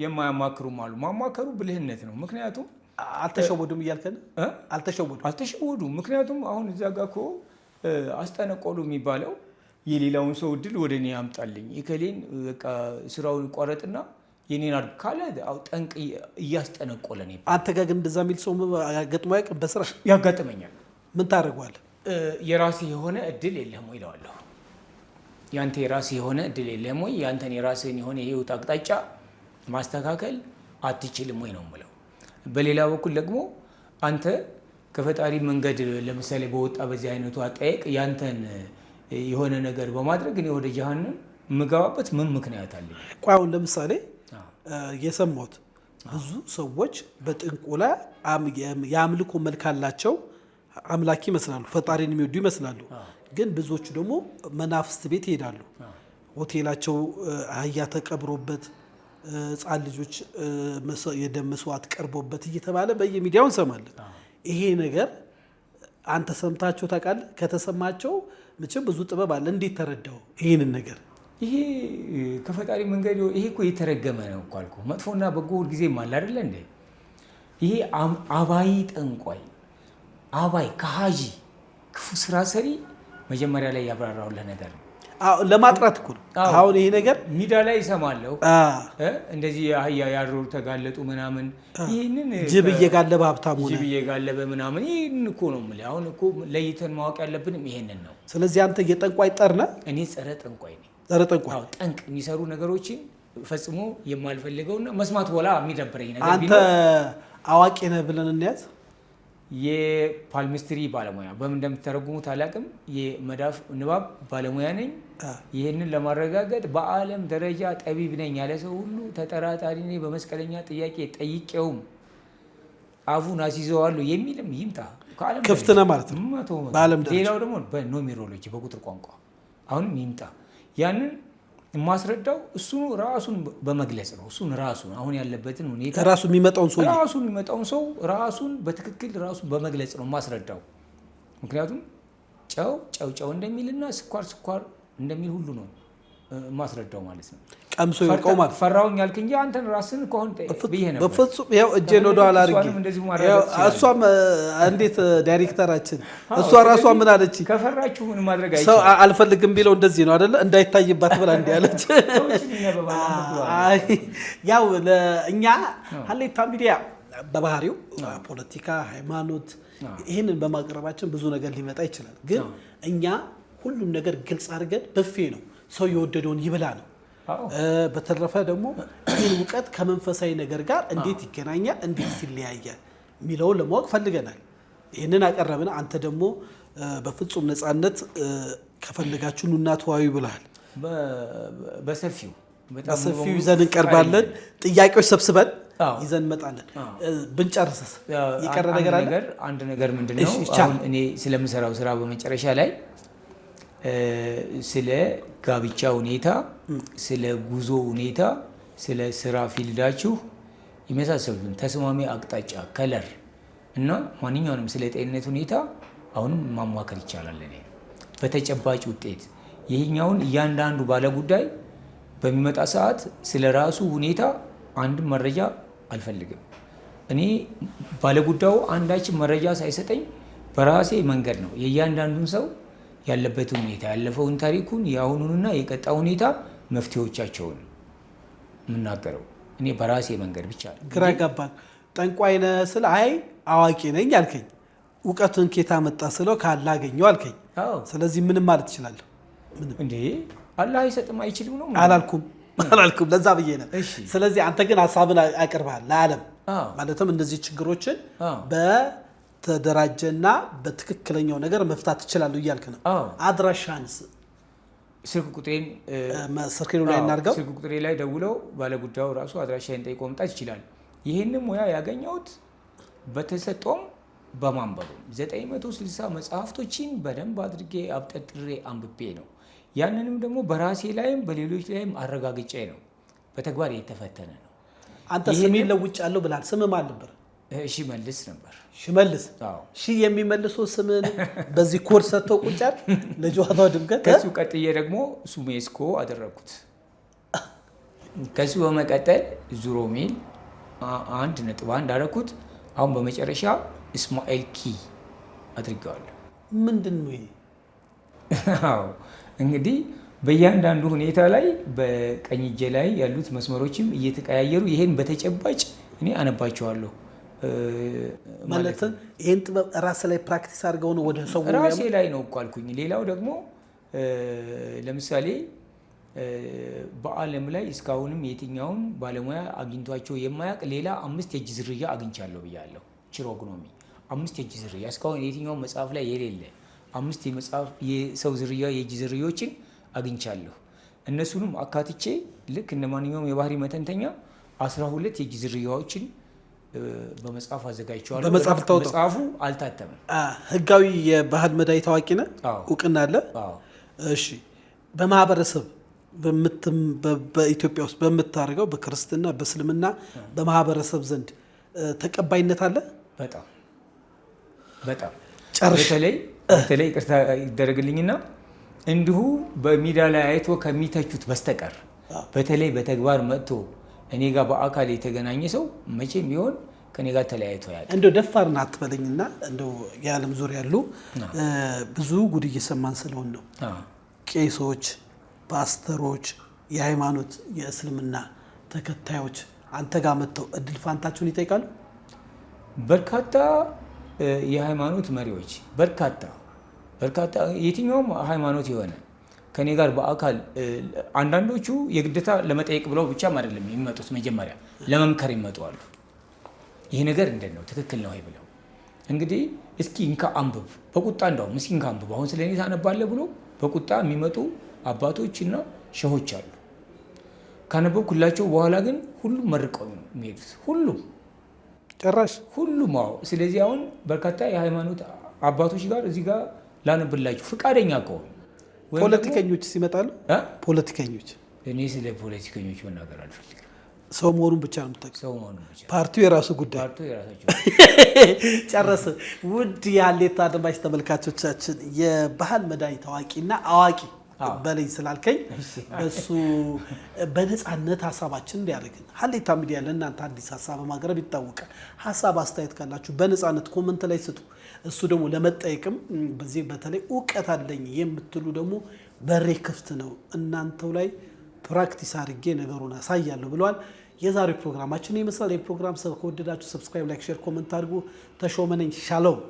የማያማክሩም አሉ። ማማከሩ ብልህነት ነው። ምክንያቱም አልተሸወዱም እያልከን አልተሸወዱም። ምክንያቱም አሁን እዛ ጋ እኮ አስጠነቆሉ የሚባለው የሌላውን ሰው እድል ወደ እኔ ያምጣልኝ የከሌን በቃ ስራውን ይቋረጥና የኔን አድርግ ካለ ጠንቅ እያስጠነቆለ ነው። አንተ ጋር ግን እንደዛ የሚል ሰው ገጥሞ ያውቅም? በስራ ያጋጥመኛል። ምን ታደርገዋለህ? የራስህ የሆነ እድል የለህም ወይ እለዋለሁ። ያንተ የራስህ የሆነ እድል የለህም ወይ? ያንተን የራስህን የሆነ የህይወት አቅጣጫ ማስተካከል አትችልም ወይ ነው የምለው። በሌላ በኩል ደግሞ አንተ ከፈጣሪ መንገድ ለምሳሌ በወጣ በዚህ አይነቱ አጠያየቅ ያንተን የሆነ ነገር በማድረግ እኔ ወደ ጀሃነም የምገባበት ምን ምክንያት አለ? ቆይ አሁን ለምሳሌ የሰማሁት ብዙ ሰዎች በጥንቆላ የአምልኮ መልክ አላቸው፣ አምላኪ ይመስላሉ፣ ፈጣሪን የሚወዱ ይመስላሉ። ግን ብዙዎቹ ደግሞ መናፍስት ቤት ይሄዳሉ። ሆቴላቸው አህያ ተቀብሮበት ህፃን ልጆች የደም መስዋዕት ቀርቦበት እየተባለ በየሚዲያው እንሰማለን። ይሄ ነገር አንተ ሰምታቸው ታውቃለህ? ከተሰማቸው መቼም ብዙ ጥበብ አለ። እንዴት ተረዳው ይህንን ነገር? ይሄ ከፈጣሪ መንገድ ይሄ እኮ የተረገመ ነው እኮ አልኩህ። መጥፎና በጎ ሁልጊዜም አለ አይደለ እንዴ? ይሄ አባይ ጠንቋይ፣ አባይ ከሃጂ፣ ክፉ ስራ ሰሪ መጀመሪያ ላይ ያብራራውልህ ነገር ነው። ለማጥራት እኮ ነው። አሁን ይሄ ነገር ሚዲያ ላይ ይሰማለሁ። እንደዚህ አህያ ያድሮ ተጋለጡ ምናምን፣ ይህንን ጅብ እየጋለበ ሀብታሙ ጅብ እየጋለበ ምናምን፣ ይህን እኮ ነው የምልህ። አሁን እኮ ለይተን ማወቅ ያለብንም ይሄንን ነው። ስለዚህ አንተ የጠንቋይ ጠር ነህ። እኔ ጸረ ጠንቋይ ነኝ። ጸረ ጠንቋይ ጠንቅ የሚሰሩ ነገሮችን ፈጽሞ የማልፈልገውና መስማት በኋላ የሚደብረኝ ነገር አንተ አዋቂ ነህ ብለን እንያዝ። የፓልሚስትሪ ባለሙያ በምን እንደምትተረጉሙት አላውቅም። የመዳፍ ንባብ ባለሙያ ነኝ። ይህንን ለማረጋገጥ በዓለም ደረጃ ጠቢብ ነኝ ያለ ሰው ሁሉ ተጠራጣሪ ነኝ። በመስቀለኛ ጥያቄ ጠይቄውም አፉን አስይዘዋለሁ የሚልም ይምጣ። ክፍት ነህ ማለት ነው በዓለም ደረጃ። ሌላው ደግሞ በኖሜሮሎጂ በቁጥር ቋንቋ አሁንም ይምጣ። ያንን የማስረዳው እሱን ራሱን በመግለጽ ነው። እሱን ራሱን አሁን ያለበትን ሁኔታ ራሱን የሚመጣውን ሰው ራሱን በትክክል ራሱን በመግለጽ ነው የማስረዳው። ምክንያቱም ጨው እንደሚልና ስኳር እንደሚል ሁሉ ነው። ማስረዳው ማለት ነው። ቀምሶ ይወቀው ማለት ፈራውኝ ያልክ እንጂ አንተን ራስን ከሆነ ብዬ ነበር። በፍጹም ያው እጄን ወደ ኋላ አድርጌ እሷም እንዴት ዳይሬክተራችን እሷ ራሷ ምን አለች? ከፈራችሁ ምን ማድረግ አይቻልም። ሰው አልፈልግም ቢለው እንደዚህ ነው አይደለ? እንዳይታይባት ብላ እንዲህ አለች። ያው ለእኛ ሀሌታ ሚዲያ በባህሪው ፖለቲካ፣ ሃይማኖት ይህንን በማቅረባችን ብዙ ነገር ሊመጣ ይችላል። ግን እኛ ሁሉም ነገር ግልጽ አድርገን በፌ ነው ሰው የወደደውን ይብላ ነው። በተረፈ ደግሞ ይህን እውቀት ከመንፈሳዊ ነገር ጋር እንዴት ይገናኛል፣ እንዴት ይለያያል የሚለውን ለማወቅ ፈልገናል። ይህንን አቀረብን። አንተ ደግሞ በፍጹም ነፃነት ከፈለጋችሁ ኑና ተወያዩ ብለሃል። በሰፊው ይዘን እንቀርባለን። ጥያቄዎች ሰብስበን ይዘን እንመጣለን። ብንጨርስስ የቀረ ነገር አለ? አንድ ነገር ምንድነው አሁን እኔ ስለምሰራው ስራ በመጨረሻ ላይ ስለ ጋብቻ ሁኔታ፣ ስለ ጉዞ ሁኔታ፣ ስለ ስራ ፊልዳችሁ የመሳሰሉትን ተስማሚ አቅጣጫ ከለር እና ማንኛውንም ስለ ጤንነት ሁኔታ አሁንም ማማከር ይቻላል። እኔ በተጨባጭ ውጤት ይህኛውን እያንዳንዱ ባለጉዳይ በሚመጣ ሰዓት ስለ ራሱ ሁኔታ አንድ መረጃ አልፈልግም። እኔ ባለጉዳዩ አንዳችን መረጃ ሳይሰጠኝ በራሴ መንገድ ነው የእያንዳንዱን ሰው ያለበትን ሁኔታ ያለፈውን ታሪኩን የአሁኑንና የቀጣ ሁኔታ መፍትሄዎቻቸውን የምናገረው እኔ በራሴ መንገድ ብቻ ነው። ግራ ገባን። ጠንቋይ ነህ ስለ አይ አዋቂ ነኝ አልከኝ። እውቀቱን ኬታ መጣ ስለው ካላገኘው አልከኝ። ስለዚህ ምንም ማለት እችላለሁ? ምንም እንዴ አላህ አይሰጥም አይችልም ነው አላልኩም። ለዛ ብዬ ነው። ስለዚህ አንተ ግን ሀሳብን አቅርበሃል ለዓለም ማለትም እነዚህ ችግሮችን በተደራጀና በትክክለኛው ነገር መፍታት ትችላለህ እያልክ ነው። አድራሻንስ ስልክ ቁጥሬን ስልክ ላይ እናድርገው። ስልክ ቁጥሬ ላይ ደውለው ባለጉዳዩ ራሱ አድራሻዬን ጠይቆ መምጣት ይችላል። ይህንን ሙያ ያገኘሁት በተሰጠውም በማንበቡ 960 መጽሐፍቶችን በደንብ አድርጌ አብጠጥሬ አንብቤ ነው። ያንንም ደግሞ በራሴ ላይም በሌሎች ላይም አረጋግጬ ነው። በተግባር የተፈተነ ነው። አንተ ስሜን ለውጫለሁ ብላል። ስም ማን ነበር? ሽመልስ ነበር። ሽመልስ የሚመልሱ ስምን በዚህ ኮድ ሰጥተው ቁጫል ለጨዋታው ድምቀት። ከሱ ቀጥዬ ደግሞ ሱሜስኮ አደረኩት። ከሱ በመቀጠል ዙሮሜል 1.1 አደረኩት። አሁን በመጨረሻ እስማኤል ኪ አድርገዋለሁ። ምንድን ነው ይሄ? እንግዲህ በእያንዳንዱ ሁኔታ ላይ በቀኝ እጄ ላይ ያሉት መስመሮችም እየተቀያየሩ ይሄን በተጨባጭ እኔ አነባቸዋለሁ። ማለትም ይሄን ጥበብ ራስ ላይ ፕራክቲስ አድርገው ነው ወደ ሰው ራሴ ላይ ነው እኮ አልኩኝ። ሌላው ደግሞ ለምሳሌ በዓለም ላይ እስካሁንም የትኛውን ባለሙያ አግኝቷቸው የማያውቅ ሌላ 5 የእጅ ዝርያ አግኝቻለሁ ብያለሁ። ቺሮግኖሚ 5 የእጅ ዝርያ እስካሁን የትኛውን መጽሐፍ ላይ የሌለ 5 የሰው ዝርያ የእጅ ዝርያዎችን አግኝቻለሁ። እነሱንም አካትቼ ልክ እንደ ማንኛውም የባህሪ መተንተኛ 12 የእጅ ዝርያዎችን በመጽሐፍ አዘጋጅቼዋለሁ። መጽሐፉ አልታተመም። ህጋዊ የባህል መድኃኒት ታዋቂ ነህ? እውቅና አለ? እሺ። በማህበረሰብ በኢትዮጵያ ውስጥ በምታደርገው በክርስትና በእስልምና በማህበረሰብ ዘንድ ተቀባይነት አለ? በጣም በተለይ ይቅርታ ይደረግልኝና እንዲሁ በሚዲያ ላይ አይቶ ከሚተቹት በስተቀር በተለይ በተግባር መጥቶ እኔ ጋር በአካል የተገናኘ ሰው መቼም ቢሆን ከኔ ጋር ተለያይቶ ያለ እንደው ደፋርና አትበለኝና እንደው የዓለም ዙሪያ ያሉ ብዙ ጉድ እየሰማን ስለሆን ነው። ቄሶች፣ ፓስተሮች፣ የሃይማኖት የእስልምና ተከታዮች አንተ ጋር መጥተው እድል ፋንታቸውን ይጠይቃሉ። በርካታ የሃይማኖት መሪዎች በርካታ የትኛውም ሃይማኖት የሆነ ከኔ ጋር በአካል አንዳንዶቹ የግዴታ ለመጠየቅ ብለው ብቻም አይደለም የሚመጡት፣ መጀመሪያ ለመምከር ይመጣሉ። ይሄ ነገር እንዴት ነው ትክክል ነው ብለው እንግዲህ እስኪ እንካ አንብብ በቁጣ እንደውም እስኪ እንካ አንብብ አሁን ስለኔ ታነባለህ ብሎ በቁጣ የሚመጡ አባቶችና ሸሆች አሉ። ካነበብኩላቸው በኋላ ግን ሁሉም መርቀው ነው የሚሄዱት። ሁሉም ጭራሽ ሁሉም። ስለዚህ አሁን በርካታ የሃይማኖት አባቶች ጋር እዚህ ጋር ላነብላችሁ ፈቃደኛ ከሆኑ ፖለቲከኞች ሲመጣሉ ፖለቲከኞች እኔ ስለ ፖለቲከኞች መናገር አልፈልግም። ሰው መሆኑን ብቻ ነው የምታውቀው። ሰው መሆኑን ብቻ ፓርቲው የራሱ ጉዳይ። ፓርቲው የራሳቸው ጨረስ። ውድ የሀሌታ አድማጭ ተመልካቾቻችን የባህል መድኃኒት አዋቂና አዋቂ በለኝ ስላልከኝ እሱ በነፃነት ሀሳባችን እንዲያደርግን ሀሌታ ሚዲያ ለእናንተ አዲስ ሀሳብ ማቅረብ ይታወቃል። ሀሳብ አስተያየት ካላችሁ በነፃነት ኮመንት ላይ ስጡ። እሱ ደግሞ ለመጠየቅም በዚህ በተለይ እውቀት አለኝ የምትሉ ደግሞ በሬ ክፍት ነው። እናንተው ላይ ፕራክቲስ አድርጌ ነገሩን አሳያለሁ ብለዋል። የዛሬው ፕሮግራማችን ይመስላል። ይህ ፕሮግራም ከወደዳችሁ ሰብስክራይብ፣ ላይክ፣ ሼር፣ ኮመንት አድርጉ። ተሾመ ነኝ። ሻሎም